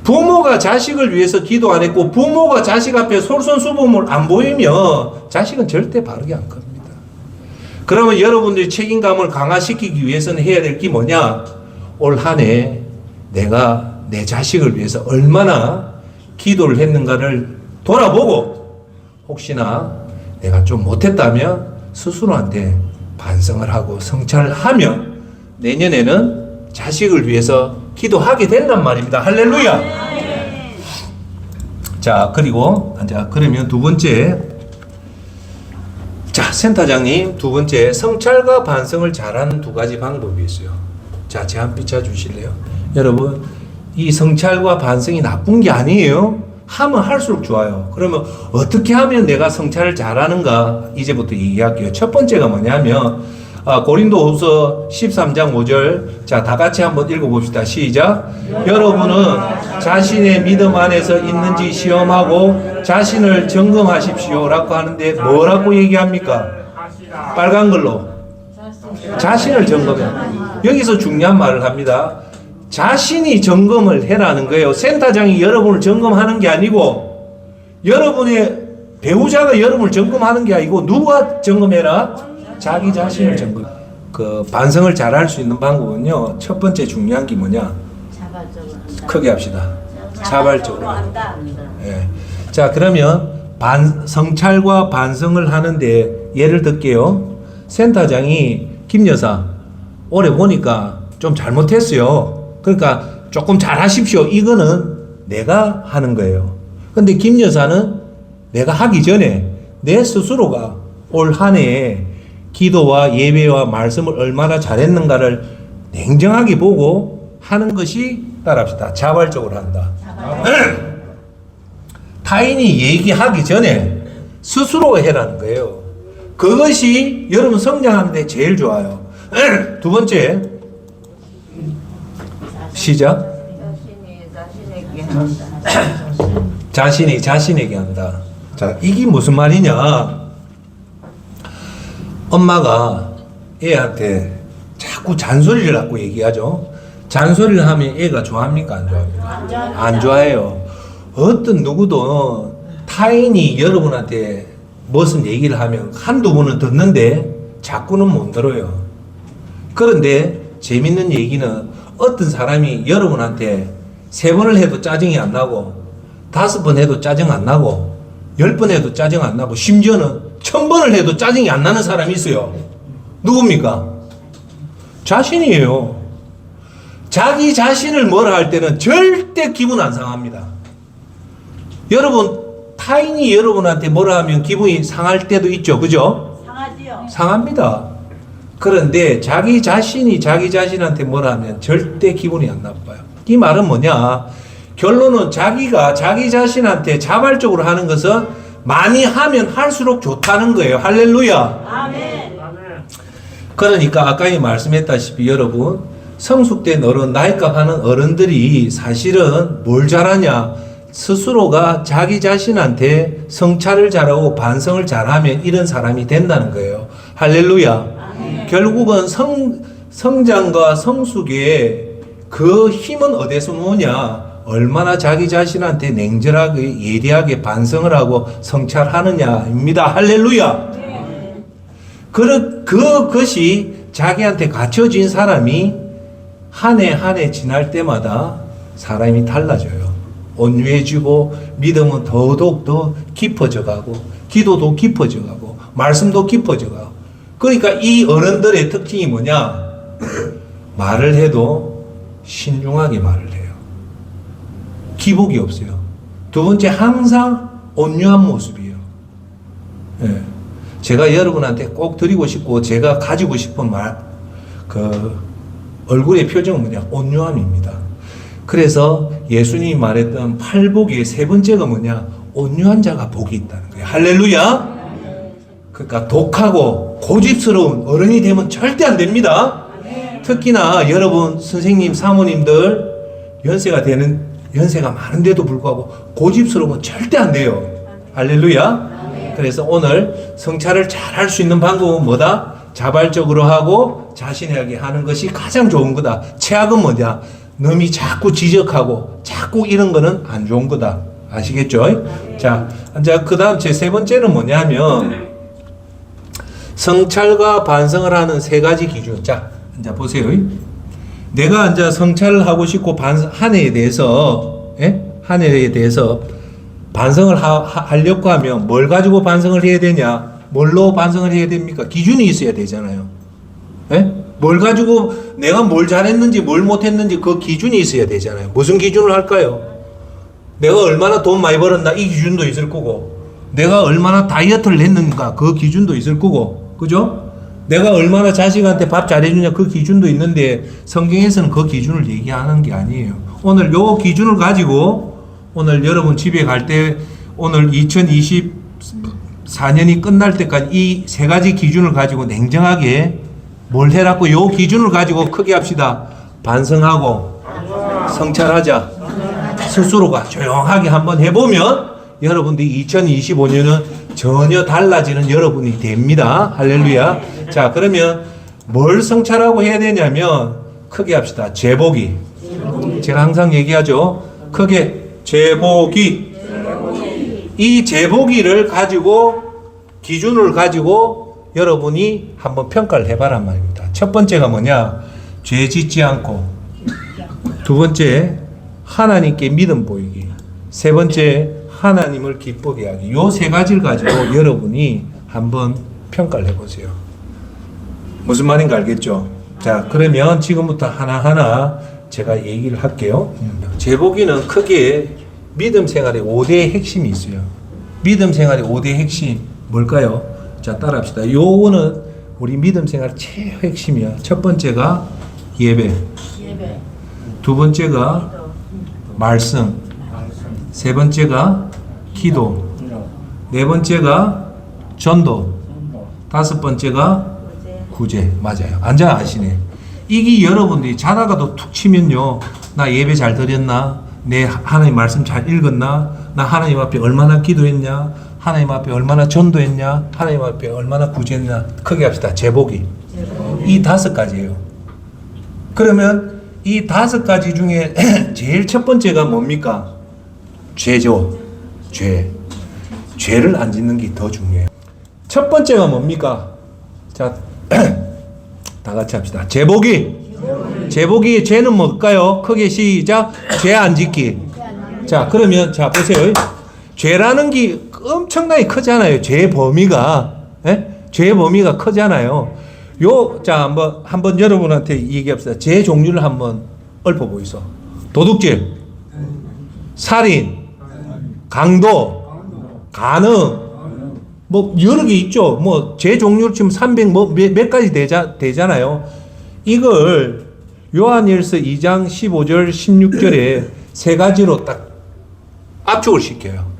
부모가 자식을 위해서 기도 안 했고 부모가 자식 앞에 솔선수범을 안 보이면 자식은 절대 바르게 안 겁니다. 그러면 여러분들이 책임감을 강화시키기 위해서는 해야 될 게 뭐냐? 올 한 해 내가 내 자식을 위해서 얼마나 기도를 했는가를 돌아보고 혹시나 내가 좀 못했다면 스스로한테 반성을 하고 성찰을 하면 내년에는 자식을 위해서 기도하게 된단 말입니다. 할렐루야. 자, 그리고 그러면 두 번째, 자, 센터장님 두 번째, 성찰과 반성을 잘하는 두 가지 방법이 있어요. 자, 제 한 비춰 주실래요? 여러분, 이 성찰과 반성이 나쁜 게 아니에요. 하면 할수록 좋아요. 그러면 어떻게 하면 내가 성찰을 잘하는가 이제부터 얘기할게요. 첫 번째가 뭐냐면 고린도후서 13장 5절, 자, 다 같이 한번 읽어봅시다. 시작. 여러분은 자신의 믿음 안에서 있는지 시험하고 자신을 점검하십시오 라고 하는데 뭐라고 얘기합니까? 빨간 글로 자신을 점검해. 여기서 중요한 말을 합니다. 자신이 점검을 해라는 거예요. 센터장이 여러분을 점검하는 게 아니고 여러분의 배우자가 여러분을 점검하는 게 아니고 누가 점검해라? 자기 자신을 점검. 그 반성을 잘할 수 있는 방법은요. 첫 번째 중요한 게 뭐냐? 크게 합시다. 자발적으로 한다. 예. 자, 그러면 성찰과 반성을 하는데 예를 들게요. 센터장이 김 여사 올해 보니까 좀 잘못했어요. 그러니까 조금 잘하십시오. 이거는 내가 하는 거예요. 근데 김 여사는 내가 하기 전에 내 스스로가 올 한 해에 기도와 예배와 말씀을 얼마나 잘했는가를 냉정하게 보고 하는 것이 따라합시다. 자발적으로 한다. 타인이 얘기하기 전에 스스로 해라는 거예요. 그것이 여러분 성장하는 데 제일 좋아요. 두 번째, 시작. 자신이 자신에게 한다. 자, 이게 무슨 말이냐? 엄마가 애한테 자꾸 잔소리를 하고 얘기하죠. 잔소리를 하면 애가 좋아합니까? 안 좋아합니까? 안 좋아해요. 어떤 누구도 타인이 여러분한테 무슨 얘기를 하면 한두 번은 듣는데 자꾸는 못 들어요. 그런데 재밌는 얘기는 어떤 사람이 여러분한테 3번을 해도 짜증이 안 나고 5번 해도 짜증 안 나고 10번 해도 짜증 안 나고 심지어는 1000번을 해도 짜증이 안 나는 사람이 있어요. 누굽니까? 자신이에요. 자기 자신을 뭐라 할 때는 절대 기분 안 상합니다. 여러분, 타인이 여러분한테 뭐라 하면 기분이 상할 때도 있죠. 그죠? 상하지요. 상합니다. 그런데 자기 자신이 자기 자신한테 뭐라 하면 절대 기분이 안 나빠요. 이 말은 뭐냐? 결론은 자기가 자기 자신한테 자발적으로 하는 것은 많이 하면 할수록 좋다는 거예요. 할렐루야. 아멘. 그러니까 아까 말씀했다시피 여러분, 성숙된 어른, 나이값 하는 어른들이 사실은 뭘 잘하냐? 스스로가 자기 자신한테 성찰을 잘하고 반성을 잘하면 이런 사람이 된다는 거예요. 할렐루야. 결국은 성장과 성숙의 그 힘은 어디서 오냐? 얼마나 자기 자신한테 냉철하게 예리하게 반성을 하고 성찰하느냐입니다. 할렐루야. 그것이 자기한테 갖춰진 사람이 한 해 한 해 지날 때마다 사람이 달라져요. 온유해지고 믿음은 더더욱 더 깊어져 가고 기도도 깊어져 가고 말씀도 깊어져 가고. 그러니까 이 어른들의 특징이 뭐냐? 말을 해도 신중하게 말을 해요. 기복이 없어요. 두 번째, 항상 온유한 모습이에요. 예. 제가 여러분한테 꼭 드리고 싶고 제가 가지고 싶은 얼굴의 표정은 뭐냐? 온유함입니다. 그래서 예수님이 말했던 팔복의 세 번째가 뭐냐? 온유한 자가 복이 있다는 거예요. 할렐루야! 그러니까 독하고 고집스러운 어른이 되면 절대 안 됩니다. 특히나 여러분 선생님 사모님들 연세가 많은데도 불구하고 고집스러우면 절대 안 돼요. 할렐루야. 그래서 오늘 성찰을 잘 할 수 있는 방법은 뭐다? 자발적으로 하고 자신에게 하는 것이 가장 좋은 거다. 최악은 뭐냐? 남이 자꾸 지적하고 자꾸 이런 거는 안 좋은 거다. 아시겠죠? 자, 이제 그 다음 제 세 번째는 뭐냐면 성찰과 반성을 하는 세 가지 기준. 자, 이제 보세요. 내가 이제 성찰을 하고 싶고 한 해에 대해서, 한 해에 대해서 반성을 하려고 하면 뭘 가지고 반성을 해야 되냐? 뭘로 반성을 해야 됩니까? 기준이 있어야 되잖아요. 뭘 가지고 내가 뭘 잘했는지 뭘 못했는지 그 기준이 있어야 되잖아요. 무슨 기준을 할까요? 내가 얼마나 돈 많이 벌었나 이 기준도 있을 거고, 내가 얼마나 다이어트를 했는가 그 기준도 있을 거고, 그죠? 내가 얼마나 자식한테 밥 잘해주냐 그 기준도 있는데 성경에서는 그 기준을 얘기하는 게 아니에요. 오늘 요 기준을 가지고 오늘 여러분 집에 갈 때 오늘 2024년이 끝날 때까지 이 세 가지 기준을 가지고 냉정하게 뭘 해라고 요 기준을 가지고 크게 합시다. 반성하고 성찰하자. 스스로가 조용하게 한번 해보면 여러분들이 2025년은 전혀 달라지는 여러분이 됩니다. 할렐루야. 자, 그러면 뭘 성찰하고 해야 되냐면 크게 합시다. 제복이. 제가 항상 얘기하죠. 크게 제복이. 이 제복이를 가지고 기준을 가지고 여러분이 한번 평가를 해봐란 말입니다. 첫 번째가 뭐냐? 죄 짓지 않고, 두 번째 하나님께 믿음 보이기, 세 번째 하나님을 기쁘게 하기. 요 세 가지를 가지고 여러분이 한번 평가를 해보세요. 무슨 말인가 알겠죠? 자, 그러면 지금부터 하나하나 제가 얘기를 할게요. 제복이는 크게 믿음 생활의 5대의 핵심이 있어요. 믿음 생활의 5대의 핵심 뭘까요? 자, 따라합시다. 요거는 우리 믿음 생활 최 핵심이야. 첫 번째가 예배. 두 번째가 말씀. 세 번째가 기도. 네 번째가 전도. 다섯 번째가 구제. 맞아요. 앉아 아시네. 이게 여러분들이 자다가도 툭 치면요. 나 예배 잘 드렸나? 내 하나님 말씀 잘 읽었나? 나 하나님 앞에 얼마나 기도했냐? 하나님 앞에 얼마나 전도했냐? 하나님 앞에 얼마나 구제했냐? 크게 합시다. 제복이. 이 다섯 가지예요. 그러면 이 다섯 가지 중에 제일 첫 번째가 뭡니까? 죄죠. 죄. 죄를 안 짓는 게 더 중요해요. 첫 번째가 뭡니까? 자, 다 같이 합시다. 제복이. 제복이 죄는 뭘까요? 크게 시작. 죄 안 짓기. 자, 그러면 자 보세요. 죄라는 게 엄청나게 크잖아요. 죄 범위가. 죄 범위가 크잖아요. 자, 한번 여러분한테 얘기합시다. 죄 종류를 한번 읊어 보이소. 도둑질, 살인, 강도, 간음, 뭐 여러 개 있죠. 뭐 죄 종류를 지금 300 몇 가지 되잖아요. 이걸 요한일서 2장 15절 16절에 세 가지로 딱 압축을 시켜요.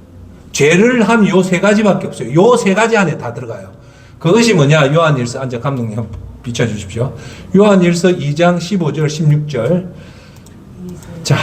죄를 하면 요 세 가지밖에 없어요. 요 세 가지 안에 다 들어가요. 그것이 뭐냐? 요한일서, 앉아 감독님 한번 비춰주십시오. 요한일서 2장 15절 16절. 자,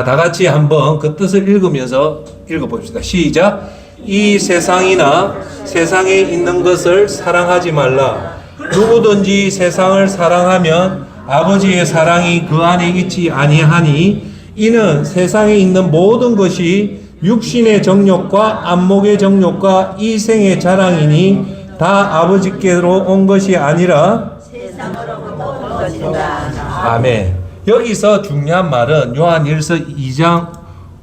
다 같이 한번 그 뜻을 읽으면서 읽어봅시다. 시작. 이 세상이나 세상에 있는 것을 사랑하지 말라. 누구든지 세상을 사랑하면 아버지의 사랑이 그 안에 있지 아니하니, 이는 세상에 있는 모든 것이 육신의 정욕과 안목의 정욕과 이생의 자랑이니 다 아버지께로 온 것이 아니라 세상으로부터 온 것이다. 아멘. 여기서 중요한 말은 요한일서 2장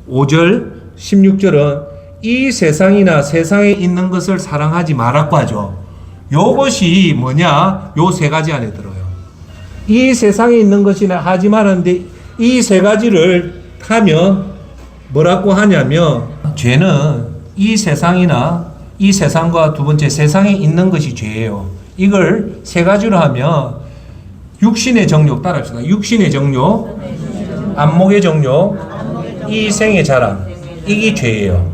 5절 16절은 이 세상이나 세상에 있는 것을 사랑하지 말라고 하죠. 요것이 뭐냐? 요 세 가지 안에 들어요. 이 세상에 있는 것이나 하지 말았는데 이 세 가지를 하면 뭐라고 하냐면 죄는 이 세상이나 이 세상과 두 번째 세상에 있는 것이 죄예요. 이걸 세 가지로 하면 육신의 정욕 따라합시다. 육신의 정욕, 안목의 정욕, 이생의 자랑. 이게 죄예요.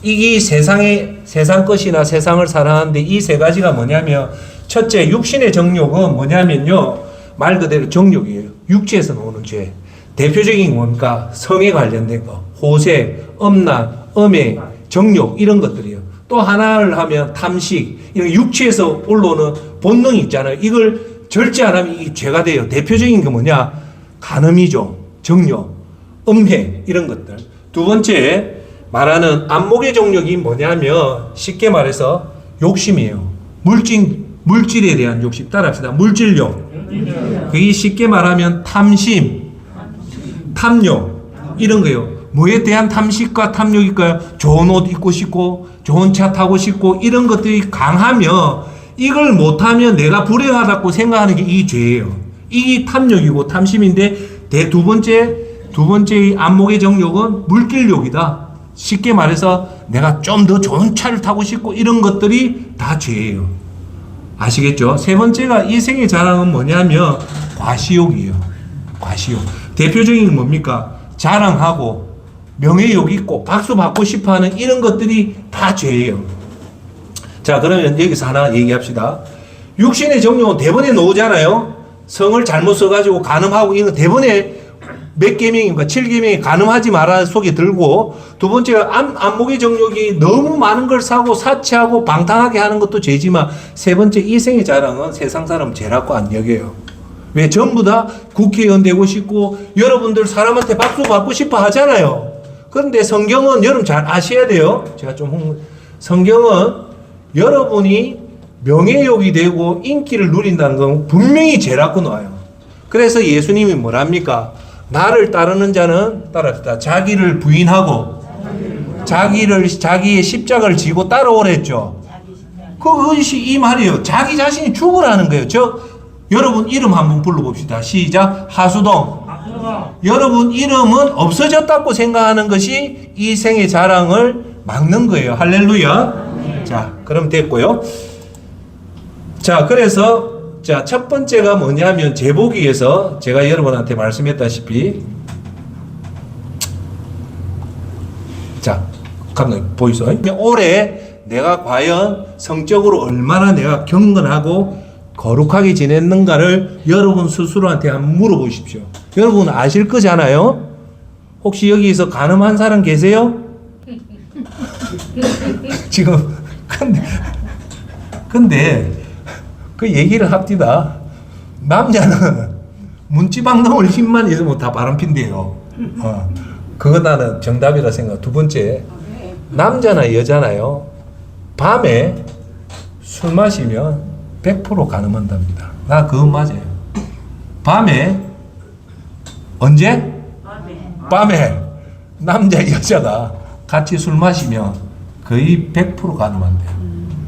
이게 세상 것이나 세상을 사랑하는데 이 세 가지가 뭐냐면 첫째 육신의 정욕은 뭐냐면요. 말 그대로 정욕이에요. 육체에서 나오는 죄. 대표적인 뭡니까? 성에 관련된 거. 호색, 음란, 음행, 정욕 이런 것들이에요. 또 하나를 하면 탐식. 이런 육체에서 올라오는 본능이 있잖아요. 이걸 절제 안 하면 이게 죄가 돼요. 대표적인 게 뭐냐? 간음이죠. 정욕, 음행 이런 것들. 두 번째 말하는 안목의 정욕이 뭐냐면 쉽게 말해서 욕심이에요. 물질에 대한 욕심. 따라합시다. 물질욕. 그게 쉽게 말하면 탐심, 탐욕 이런 거예요. 뭐에 대한 탐식과 탐욕일까요? 좋은 옷 입고 싶고 좋은 차 타고 싶고 이런 것들이 강하면 이걸 못하면 내가 불행하다고 생각하는 게 이 죄예요. 이게 탐욕이고 탐심인데 두 번째 안목의 정욕은 물질욕이다. 쉽게 말해서 내가 좀 더 좋은 차를 타고 싶고 이런 것들이 다 죄예요. 아시겠죠? 세 번째가 이생의 자랑은 뭐냐면 과시욕이에요. 과시욕. 대표적인 게 뭡니까? 자랑하고 명예욕 있고 박수 받고 싶어하는 이런 것들이 다 죄예요. 자, 그러면 여기서 하나 얘기합시다. 육신의 정욕은 대본에 나오잖아요. 성을 잘못 써가지고 간음하고 이런 대본에 몇 계명인가 7계명이 간음하지 마라 속에 들고 두 번째가 안목의 정욕이 너무 많은 걸 사고 사치하고 방탕하게 하는 것도 죄지만 세 번째 이생의 자랑은 세상 사람 죄라고 안 여겨요. 왜? 전부 다 국회의원 되고 싶고 여러분들 사람한테 박수 받고 싶어 하잖아요. 그런데 성경은 여러분 잘 아셔야 돼요. 제가 성경은 여러분이 명예욕이 되고 인기를 누린다는 건 분명히 죄라고 나와요. 그래서 예수님이 뭐랍니까? 나를 따르는 자는 따라합시다. 자기를 부인하고 자기의 십자가를 지고 따라오랬죠. 그것이 이 말이에요. 자기 자신이 죽으라는 거예요. 여러분 이름 한번 불러봅시다. 시작. 하수동. 여러분 이름은 없어졌다고 생각하는 것이 이 생의 자랑을 막는 거예요. 할렐루야. 자, 그럼 됐고요. 자, 그래서 첫 번째가 뭐냐면 제보기에서 제가 여러분한테 말씀했다시피 자, 감독님 보이소? 올해 내가 과연 성적으로 얼마나 내가 경건하고 거룩하게 지냈는가를 여러분 스스로한테 한번 물어보십시오. 여러분 아실 거잖아요? 혹시 여기서 간음한 사람 계세요? 지금 근데 그 얘기를 합디다. 남자는 문지방놈을 힘만 있으면 다 바람핀대요. 그거 나는 정답이라 생각. 두 번째, 남자나 여자나요. 밤에 술 마시면 100% 가늠한답니다. 나 그거 맞아요. 밤에 언제? 밤에 남자 여자가 같이 술 마시면 거의 100% 가늠한대요.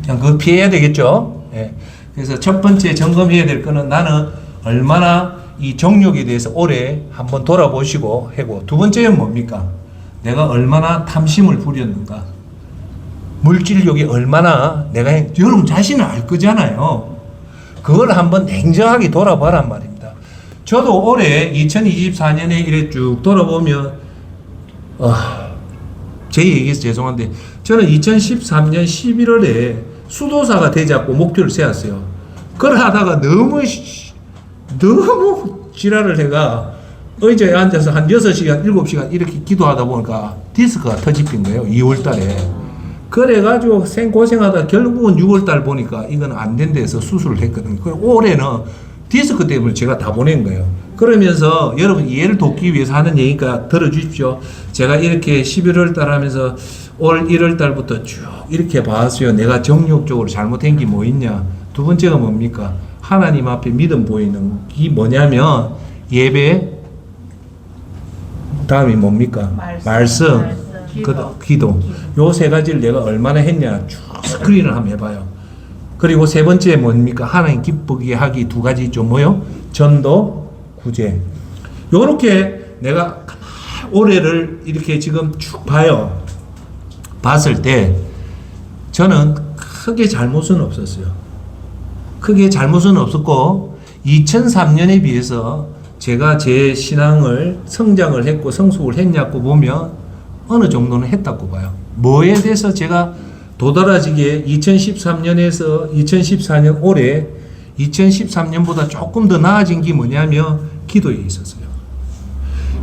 그냥 그거 피해야 되겠죠. 예. 그래서 첫 번째 점검해야 될 거는 나는 얼마나 이 정욕에 대해서 오래 한번 돌아보시고 하고 두 번째는 뭡니까? 내가 얼마나 탐심을 부렸는가? 물질욕이 얼마나 내가 여러분 자신을 알 거잖아요. 그걸 한번 냉정하게 돌아보란 말입니다. 저도 올해 2024년에 이래 쭉 돌아보면 제 얘기해서 죄송한데 저는 2013년 11월에 수도사가 되자고 목표를 세웠어요. 그걸 하다가 너무 지랄을 해가 의자에 앉아서 한 6시간, 7시간 이렇게 기도하다 보니까 디스크가 터집힌 거예요. 2월 달에. 그래가지고 생고생하다 결국은 6월 달 보니까 이건 안 된다 해서 수술을 했거든요. 올해는 디스크 때문에 제가 다 보낸 거예요. 그러면서 여러분 이해를 돕기 위해서 하는 얘기니까 들어주십시오. 제가 이렇게 11월 달 하면서 올 1월 달부터 쭉 이렇게 봤어요. 내가 정욕적으로 잘못한 게 뭐 있냐. 두 번째가 뭡니까? 하나님 앞에 믿음 보이는 게 뭐냐면 예배, 다음이 뭡니까? 말씀, 기도. 요 세 가지를 내가 얼마나 했냐 쭉 스크린을 한번 해봐요. 그리고 세 번째 뭡니까? 하나님 기쁘게 하기 두 가지 있죠. 뭐요? 전도, 구제. 요렇게 내가 올해를 이렇게 지금 쭉 봐요. 봤을 때 저는 크게 잘못은 없었어요. 크게 잘못은 없었고 2003년에 비해서 제가 제 신앙을 성장을 했고 성숙을 했냐고 보면 어느 정도는 했다고 봐요. 뭐에 대해서 제가 도드라지게 2013년에서 2014년 올해 2013년보다 조금 더 나아진 게 뭐냐면 기도에 있었어요.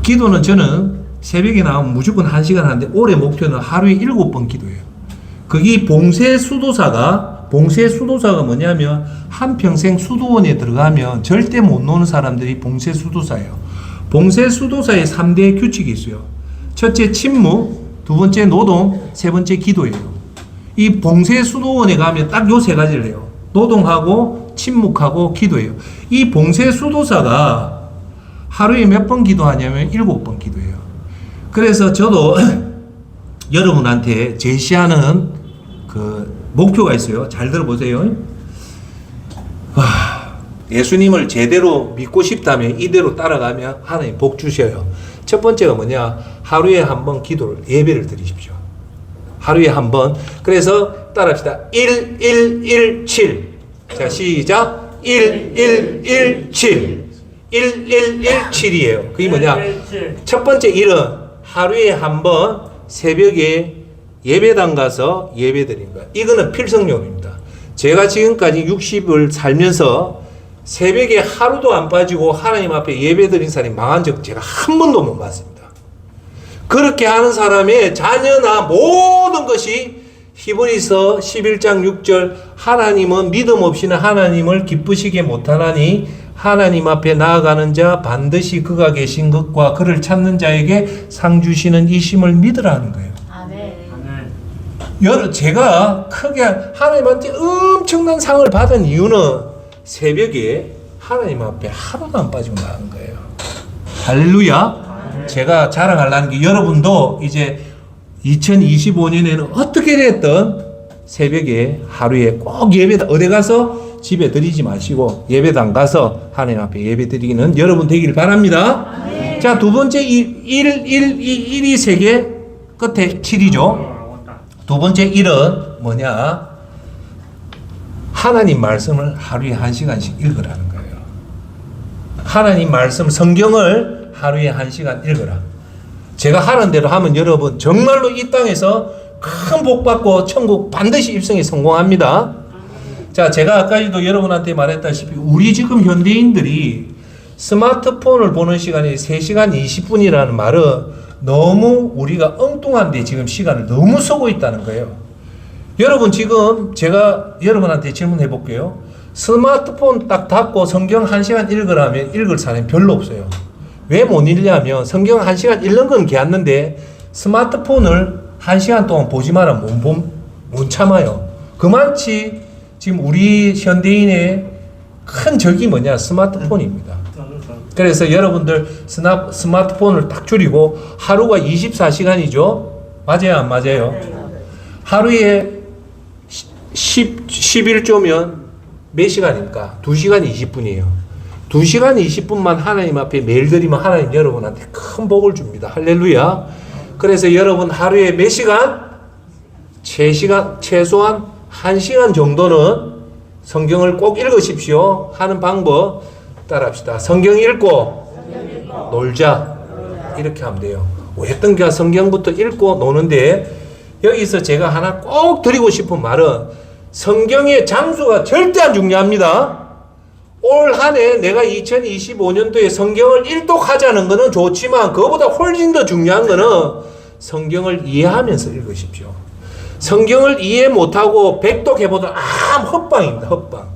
기도는 저는 새벽에 나오면 무조건 1시간 하는데 올해 목표는 하루에 7번 기도해요. 그게 봉쇄 수도사가 뭐냐면 한평생 수도원에 들어가면 절대 못 노는 사람들이 봉쇄 수도사예요. 봉쇄 수도사의 3대 규칙이 있어요. 첫째 침묵, 두 번째 노동, 세 번째 기도예요. 이 봉쇄 수도원에 가면 딱 요 세 가지를 해요. 노동하고 침묵하고 기도예요. 이 봉쇄 수도사가 하루에 몇 번 기도하냐면 7번 기도해요. 그래서 저도 여러분한테 제시하는 그 목표가 있어요. 잘 들어보세요. 예수님을 제대로 믿고 싶다면 이대로 따라가면 하나님 복 주셔요. 첫 번째가 뭐냐? 하루에 한 번 기도를, 예배를 드리십시오. 하루에 한 번. 그래서 따라합시다. 1117. 자, 시작. 1117. 1117이에요. 그게 뭐냐? 첫 번째 일은 하루에 한 번 새벽에 예배당 가서 예배 드린 거야. 이거는 필승용입니다. 제가 지금까지 60을 살면서 새벽에 하루도 안 빠지고 하나님 앞에 예배 드린 사람이 망한 적 제가 한 번도 못 봤습니다. 그렇게 하는 사람의 자녀나 모든 것이 히브리서 11장 6절 하나님은 믿음 없이는 하나님을 기쁘시게 못하나니 하나님 앞에 나아가는 자 반드시 그가 계신 것과 그를 찾는 자에게 상 주시는 이심을 믿으라는 거예요. 제가 크게 하나님한테 엄청난 상을 받은 이유는 새벽에 하나님 앞에 하루도 안 빠지고 나가는 거예요. 할렐루야. 제가 자랑하려는 게 여러분도 이제 2025년에는 어떻게 됐든 새벽에 하루에 꼭 예배당 어디 가서 집에 드리지 마시고 예배당 가서 하나님 앞에 예배 드리기는 여러분 되길 바랍니다. 자, 두 번째 1이 세 개 끝에 7이죠. 두 번째 1은 뭐냐? 하나님 말씀을 하루에 1시간씩 읽으라는 거예요. 하나님 말씀 성경을 하루에 1시간 읽어라. 제가 하는 대로 하면 여러분 정말로 이 땅에서 큰 복 받고 천국 반드시 입성에 성공합니다. 자, 제가 아까도 여러분한테 말했다시피 우리 지금 현대인들이 스마트폰을 보는 시간이 3시간 20분이라는 말은 너무 우리가 엉뚱한데 지금 시간을 너무 쓰고 있다는 거예요. 여러분 지금 제가 여러분한테 질문해 볼게요. 스마트폰 딱 닫고 성경 1시간 읽으라면 읽을 사람이 별로 없어요. 왜 못 읽냐면 성경 1시간 읽는 건 괜찮은데 스마트폰을 1시간 동안 보지 마라 못 참아요. 그만치 지금 우리 현대인의 큰 적이 뭐냐? 스마트폰입니다. 그래서 여러분들 스마트폰을 딱 줄이고 하루가 24시간이죠. 맞아요, 안 맞아요? 하루에 11조면 몇 시간입니까? 2시간 20분이에요. 2시간 20분만 하나님 앞에 매일 드리면 하나님 여러분한테 큰 복을 줍니다. 할렐루야. 그래서 여러분 하루에 몇 시간? 최소한 1시간 정도는 성경을 꼭 읽으십시오 하는 방법 따라합시다. 성경 읽고 놀자. 이렇게 하면 돼요. 왜 뜬가 성경부터 읽고 노는데 여기서 제가 하나 꼭 드리고 싶은 말은 성경의 장수가 절대 안 중요합니다. 올 한 해 내가 2025년도에 성경을 일독하자는 것은 좋지만 그거보다 훨씬 더 중요한 것은 성경을 이해하면서 읽으십시오. 성경을 이해 못하고 백독해보던 헛방입니다. 헛방.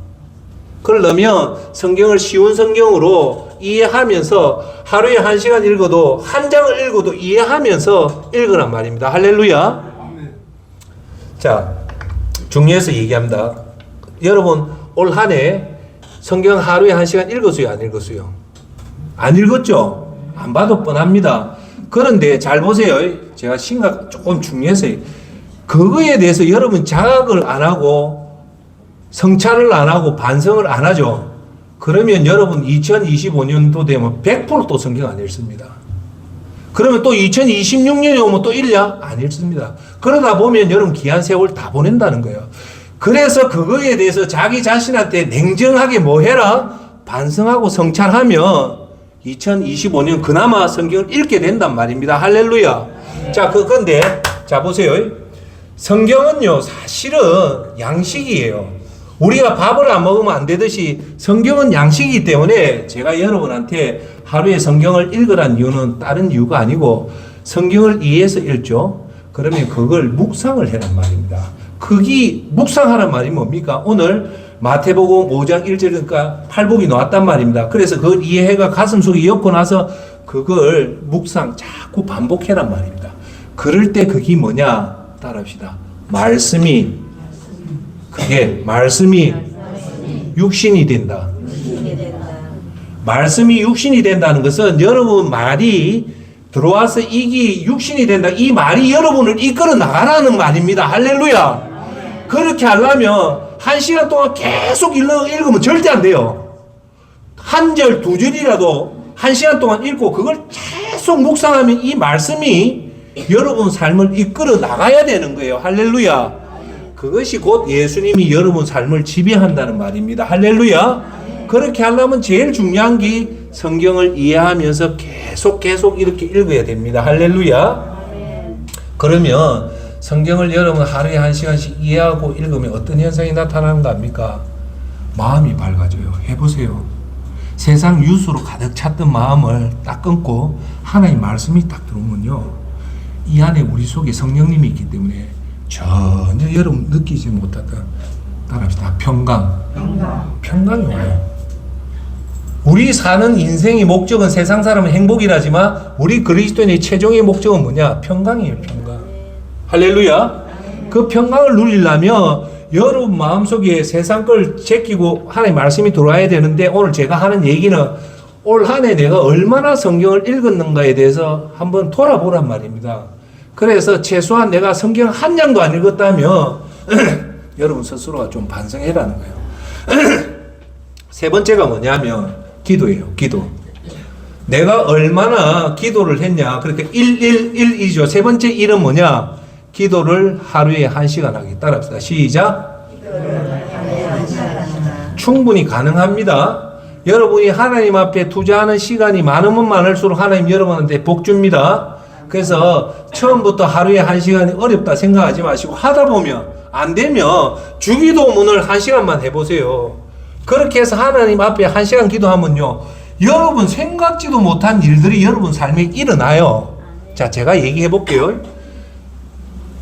그러려면 성경을 쉬운 성경으로 이해하면서 하루에 1시간 읽어도 한 장을 읽어도 이해하면서 읽으란 말입니다. 할렐루야. 자, 중요해서 얘기합니다. 여러분 올 한 해 성경 하루에 1시간 읽었어요? 안 읽었어요? 안 읽었죠? 안 봐도 뻔합니다. 그런데 잘 보세요. 제가 조금 중요해서 그거에 대해서 여러분 자각을 안 하고 성찰을 안 하고 반성을 안 하죠. 그러면 여러분 2025년도 되면 100% 또 성경 안 읽습니다. 그러면 또 2026년이 오면 또 읽냐? 안 읽습니다. 그러다 보면 여러분 귀한 세월 다 보낸다는 거예요. 그래서 그거에 대해서 자기 자신한테 냉정하게 뭐 해라? 반성하고 성찰하면 2025년 그나마 성경을 읽게 된단 말입니다. 할렐루야. 자, 근데, 자, 보세요. 성경은요, 사실은 양식이에요. 우리가 밥을 안 먹으면 안 되듯이 성경은 양식이기 때문에 제가 여러분한테 하루에 성경을 읽으란 이유는 다른 이유가 아니고 성경을 이해해서 읽죠. 그러면 그걸 묵상을 해란 말입니다. 그게 묵상하란 말이 뭡니까? 오늘 마태복음 5장 1절이니까 팔복이 나왔단 말입니다. 그래서 그걸 이해해가 가슴속에 엮고 나서 그걸 묵상 자꾸 반복해란 말입니다. 그럴 때 그게 뭐냐? 따라합시다. 말씀이 육신이 된다. 말씀이 육신이 된다는 것은 여러분 말이 들어와서 이게 육신이 된다. 이 말이 여러분을 이끌어 나가라는 말입니다. 할렐루야. 그렇게 하려면 1시간 동안 계속 읽으면 절대 안 돼요. 한 절, 두 절이라도 1시간 동안 읽고 그걸 계속 묵상하면 이 말씀이 여러분 삶을 이끌어 나가야 되는 거예요. 할렐루야. 그것이 곧 예수님이 여러분 삶을 지배한다는 말입니다. 할렐루야. 그렇게 하려면 제일 중요한 게 성경을 이해하면서 계속 이렇게 읽어야 됩니다. 할렐루야. 그러면 성경을 여러분 하루에 1시간씩 이해하고 읽으면 어떤 현상이 나타나는 거 압니까? 마음이 밝아져요. 해보세요. 세상 유수로 가득 찼던 마음을 딱 끊고 하나님 말씀이 딱 들어오면요, 이 안에 우리 속에 성령님이 있기 때문에 전혀 여러분 느끼지 못하던, 따라합시다, 평강이 와요. 우리 사는 인생의 목적은 세상 사람은 행복이라지만 우리 그리스도인의 최종의 목적은 뭐냐? 평강이에요. 평강. 할렐루야. 그 평강을 누리려면 여러분 마음속에 세상 걸 제끼고 하나님의 말씀이 들어와야 되는데, 오늘 제가 하는 얘기는 올 한 해 내가 얼마나 성경을 읽었는가에 대해서 한번 돌아보란 말입니다. 그래서 최소한 내가 성경 한 장도 안 읽었다면 여러분 스스로가 좀 반성해라는 거예요. 세 번째가 뭐냐면 기도예요. 기도. 내가 얼마나 기도를 했냐. 그러니까 1이죠. 세 번째 1은 뭐냐? 기도를 하루에 1시간 하기. 따라합시다. 시작. 충분히 가능합니다. 여러분이 하나님 앞에 투자하는 시간이 많으면 많을수록 하나님 여러분한테 복 줍니다. 그래서 처음부터 하루에 1시간이 어렵다 생각하지 마시고, 하다 보면 안 되면 주기도문을 1시간만 해보세요. 그렇게 해서 하나님 앞에 1시간 기도하면요, 여러분 생각지도 못한 일들이 여러분 삶에 일어나요. 자, 제가 얘기해 볼게요.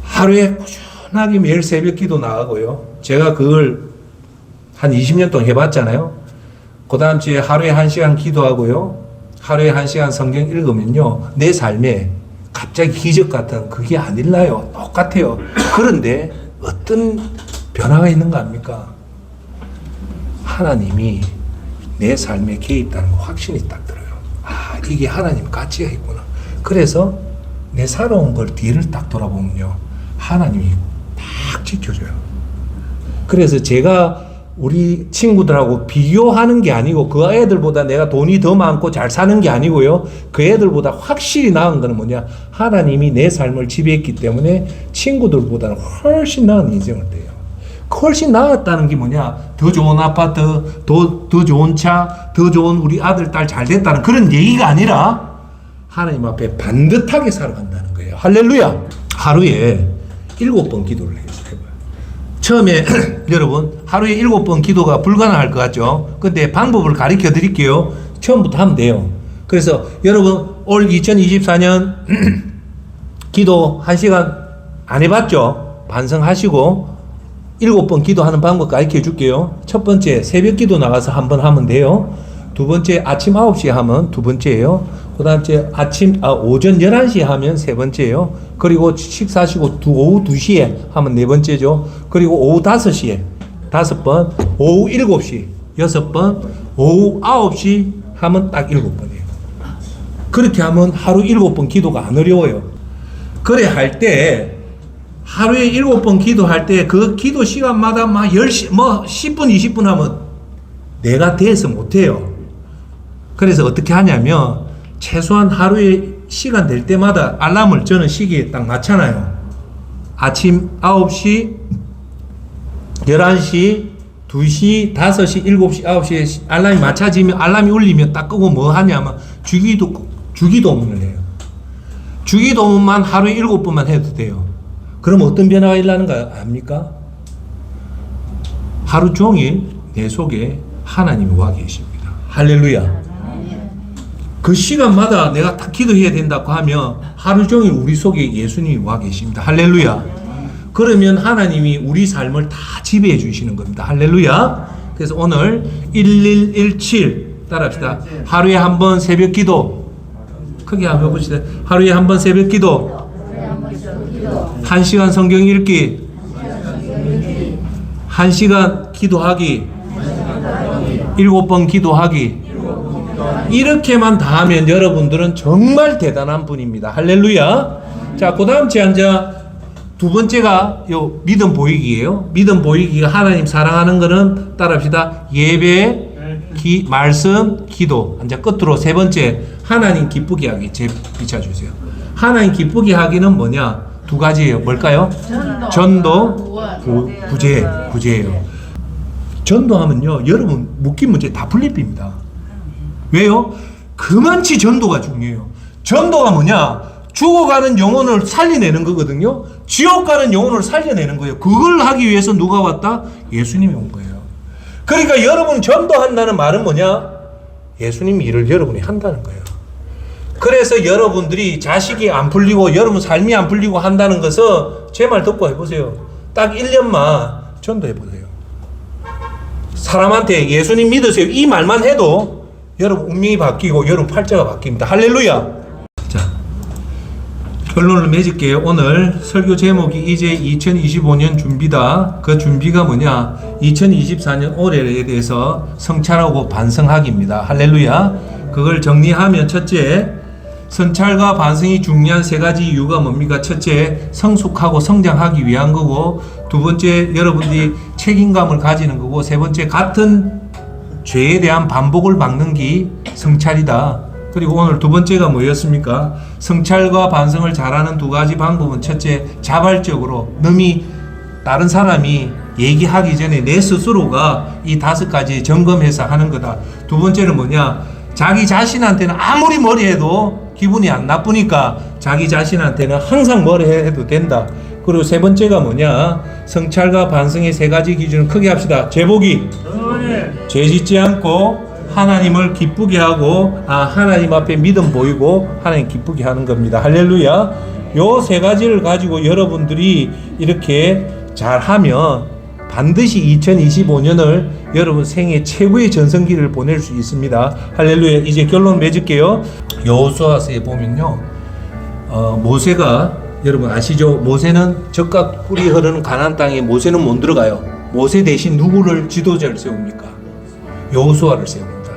하루에 꾸준하게 매일 새벽 기도 나가고요. 제가 그걸 한 20년 동안 해봤잖아요. 그 다음 주에 하루에 1시간 기도하고요. 하루에 1시간 성경 읽으면요, 내 삶에 갑자기 기적 같은 그게 안 일어나요. 똑같아요. 그런데 어떤 변화가 있는가 합니까? 하나님이 내 삶에 개입다는 거 확신이 딱 들어요. 아, 이게 하나님 가치가 있구나. 그래서 내 살아온 걸 뒤를 딱 돌아보면요, 하나님이 딱 지켜줘요. 그래서 제가 우리 친구들하고 비교하는 게 아니고, 그 애들보다 내가 돈이 더 많고 잘 사는 게 아니고요, 그 애들보다 확실히 나은 거는 뭐냐? 하나님이 내 삶을 지배했기 때문에 친구들보다는 훨씬 나은 인생을 돼요. 훨씬 나았다는 게 뭐냐? 더 좋은 아파트, 더 좋은 차, 더 좋은 우리 아들, 딸 잘 됐다는 그런 얘기가 아니라 하나님 앞에 반듯하게 살아간다는 거예요. 할렐루야. 하루에 7번 기도를 해봐요. 처음에 여러분 하루에 7번 기도가 불가능할 것 같죠? 근데 방법을 가르쳐 드릴게요. 처음부터 하면 돼요. 그래서 여러분 올 2024년 기도 1시간 안 해봤죠? 반성하시고 7번 기도하는 방법 가르쳐 줄게요. 첫 번째, 새벽 기도 나가서 한번 하면 돼요. 두 번째, 아침 9시에 하면 두 번째예요. 그 다음에 오전 11시에 하면 세 번째예요. 그리고 식사하시고 오후 2시에 하면 네 번째죠. 그리고 오후 5시에 5번, 오후 7시 6번, 오후 9시 하면 딱 7번이에요. 그렇게 하면 하루 7번 기도가 안 어려워요. 그래 할 때, 하루에 7번 기도할 때 그 기도 시간마다 막 10시, 10분, 20분 하면 내가 돼서 못해요. 그래서 어떻게 하냐면, 최소한 하루에 시간 될 때마다 알람을 저는 시계에 딱 맞춰놔요. 아침 9시, 11시, 2시, 5시, 7시, 9시에 알람이 맞춰지면, 알람이 울리면 딱 끄고 뭐 하냐면 주기도문을 해요. 주기도문만 하루에 7번만 해도 돼요. 그럼 어떤 변화가 일어나는가 압니까? 하루 종일 내 속에 하나님이 와 계십니다. 할렐루야. 그 시간마다 내가 딱 기도해야 된다고 하면 하루 종일 우리 속에 예수님이 와 계십니다. 할렐루야. 그러면 하나님이 우리 삶을 다 지배해 주시는 겁니다. 할렐루야. 그래서 오늘 1117 따라합시다. 하루에 한 번 새벽 기도. 크게 한번 해봅시다. 하루에 한 번 새벽 기도. 1시간 성경 읽기. 1시간 기도하기. 7번 기도하기. 이렇게만 다 하면 여러분들은 정말 대단한 분입니다. 할렐루야. 자, 그 다음 제안자 두 번째가 요 믿음 보이기예요. 믿음 보이기가 하나님 사랑하는 거는 따라합시다. 예배, 말씀, 기도. 이제 끝으로 세 번째 하나님 기쁘게 하기. 제 비춰주세요. 하나님 기쁘게 하기는 뭐냐? 두 가지예요. 뭘까요? 전도, 구제예요. 전도하면요, 여러분 묶인 문제 다 풀립니다. 왜요? 그만치 전도가 중요해요. 전도가 뭐냐? 죽어가는 영혼을 살려내는 거거든요. 지옥 가는 영혼을 살려내는 거예요. 그걸 하기 위해서 누가 왔다? 예수님이 온 거예요. 그러니까 여러분 전도한다는 말은 뭐냐? 예수님이 일을 여러분이 한다는 거예요. 그래서 여러분들이 자식이 안 풀리고 여러분 삶이 안 풀리고 한다는 것은 제 말 듣고 해보세요. 딱 1년만 전도해보세요. 사람한테 예수님 믿으세요. 이 말만 해도 여러분 운명이 바뀌고 여러분 팔자가 바뀝니다. 할렐루야. 자, 결론을 맺을게요. 오늘 설교 제목이 이제 2025년 준비다. 그 준비가 뭐냐? 2024년 올해에 대해서 성찰하고 반성하기입니다. 할렐루야. 그걸 정리하면 첫째, 성찰과 반성이 중요한 세 가지 이유가 뭡니까? 첫째, 성숙하고 성장하기 위한 거고, 두 번째, 여러분들이 책임감을 가지는 거고, 세 번째, 같은 죄에 대한 반복을 막는 게 성찰이다. 그리고 오늘 두 번째가 뭐였습니까? 성찰과 반성을 잘하는 두 가지 방법은 첫째, 자발적으로 남이 다른 사람이 얘기하기 전에 내 스스로가 이 다섯 가지 점검해서 하는 거다. 두 번째는 뭐냐? 자기 자신한테는 아무리 뭐리 해도 기분이 안 나쁘니까 자기 자신한테는 항상 뭐리 해도 된다. 그리고 세 번째가 뭐냐? 성찰과 반성의 세 가지 기준을 크게 합시다. 제복이 죄 짓지 않고 하나님을 기쁘게 하고 하나님 앞에 믿음 보이고 하나님 기쁘게 하는 겁니다. 할렐루야. 요 세 가지를 가지고 여러분들이 이렇게 잘하면 반드시 2025년을 여러분 생애 최고의 전성기를 보낼 수 있습니다. 할렐루야. 이제 결론 맺을게요. 여호수아서에 보면요, 모세가 여러분 아시죠? 모세는 젖과 꿀이 흐르는 가나안 땅에 모세는 못 들어가요. 모세 대신 누구를 지도자를 세웁니까? 여호수아를 세웁니다.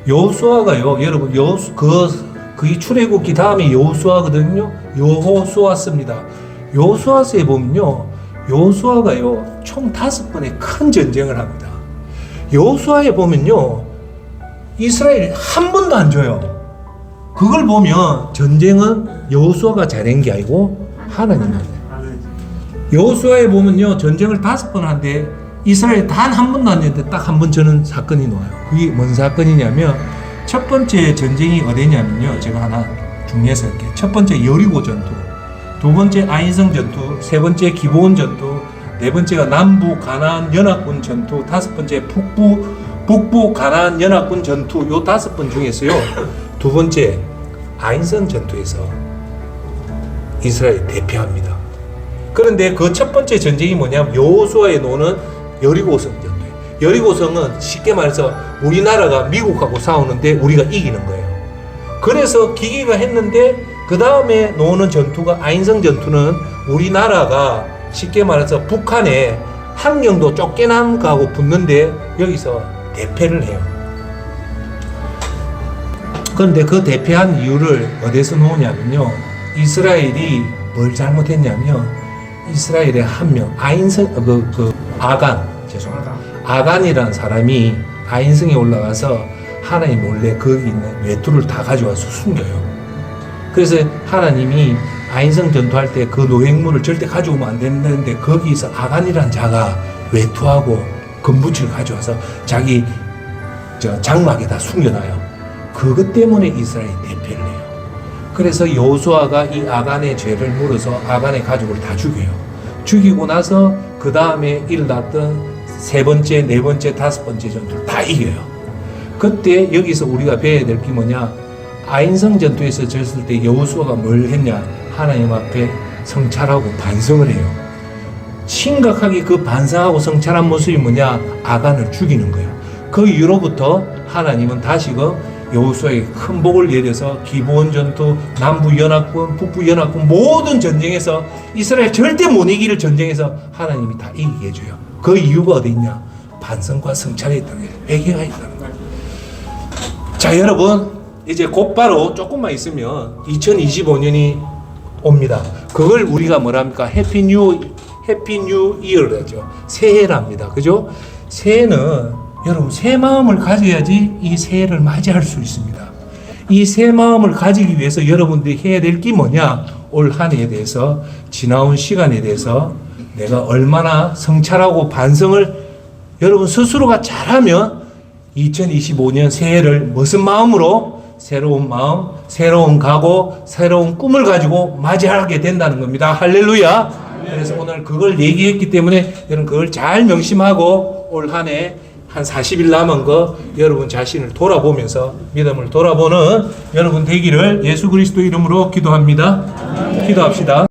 여호수아가요, 여러분 그 출애굽기 다음에 여호수아거든요. 여호수아입니다. 여호수아서에 보면요, 여호수아가요 총 5번의 큰 전쟁을 합니다. 여호수아에 보면요, 이스라엘 한 번도 안 져요. 그걸 보면 전쟁은 여호수아가 잘한 게 아니고 하나님이. 여호수아에 보면요, 전쟁을 5번 하는데 이스라엘 단 한 번도 안 했는데 딱 한 번 저는 사건이 나와요. 그게 뭔 사건이냐면, 첫 번째 전쟁이 어디냐면요, 제가 하나 중요해서 할게요. 첫 번째 여리고 전투, 두 번째 아인성 전투, 세 번째 기브온 전투, 네 번째가 남부 가나안 연합군 전투, 다섯 번째 북부 가나안 연합군 전투. 요 5번 중에서요, 두 번째 아인성 전투에서 이스라엘 대패합니다. 그런데 그 첫 번째 전쟁이 뭐냐면 여호수아에 노는 여리고성 전투예요. 여리고성은 쉽게 말해서 우리나라가 미국하고 싸우는데 우리가 이기는 거예요. 그래서 기계가 했는데 그 다음에 노는 전투가 아인성 전투는 우리나라가 쉽게 말해서 북한에 함경도 쫓겨난 거하고 붙는데 여기서 대패를 해요. 그런데 그 대패한 이유를 어디서 놓으냐면요, 이스라엘이 뭘 잘못했냐면 이스라엘의 한 명 아간이라는 사람이 아인성에 올라가서 하나님 몰래 거기 있는 외투를 다 가져와서 숨겨요. 그래서 하나님이 아인성 전투할 때 그 노획물을 절대 가져오면 안 된다는데 거기서 아간이란 자가 외투하고 금붙이를 가져와서 자기 장막에다 숨겨놔요. 그것 때문에 이스라엘이 대패를 해요. 그래서 여호수아가 이 아간의 죄를 물어서 아간의 가족을 다 죽여요. 죽이고 나서 그 다음에 일어났던 세 번째, 네 번째, 다섯 번째 전투를 다 이겨요. 그때 여기서 우리가 배워야 될 게 뭐냐? 아인성 전투에서 졌을 때 여호수아가 뭘 했냐? 하나님 앞에 성찰하고 반성을 해요. 심각하게 그 반성하고 성찰한 모습이 뭐냐? 아간을 죽이는 거예요. 그 이후로부터 하나님은 다시금 여호수아에게 큰 복을 내려서 기브온 전투, 남부 연합군, 북부 연합군 모든 전쟁에서 이스라엘 절대 못 이기를 전쟁에서 하나님이 다 이기게 해줘요. 그 이유가 어디 있냐? 반성과 성찰에 있다는 거예요. 회개가 있다는 거예요. 자, 여러분 이제 곧바로 조금만 있으면 2025년이 옵니다. 그걸 우리가 뭐랍니까? 해피 뉴 이어라죠. 새해랍니다. 그죠? 새해는 여러분 새 마음을 가져야지 이 새해를 맞이할 수 있습니다. 이 새 마음을 가지기 위해서 여러분들이 해야 될 게 뭐냐? 올 한 해에 대해서, 지나온 시간에 대해서 내가 얼마나 성찰하고 반성을 여러분 스스로가 잘하면 2025년 새해를 무슨 마음으로? 새로운 마음, 새로운 각오, 새로운 꿈을 가지고 맞이하게 된다는 겁니다. 할렐루야. 그래서 오늘 그걸 얘기했기 때문에 여러분 그걸 잘 명심하고 올 한 해 한 40일 남은 거 여러분 자신을 돌아보면서 믿음을 돌아보는 여러분 되기를 예수 그리스도 이름으로 기도합니다. 기도합시다.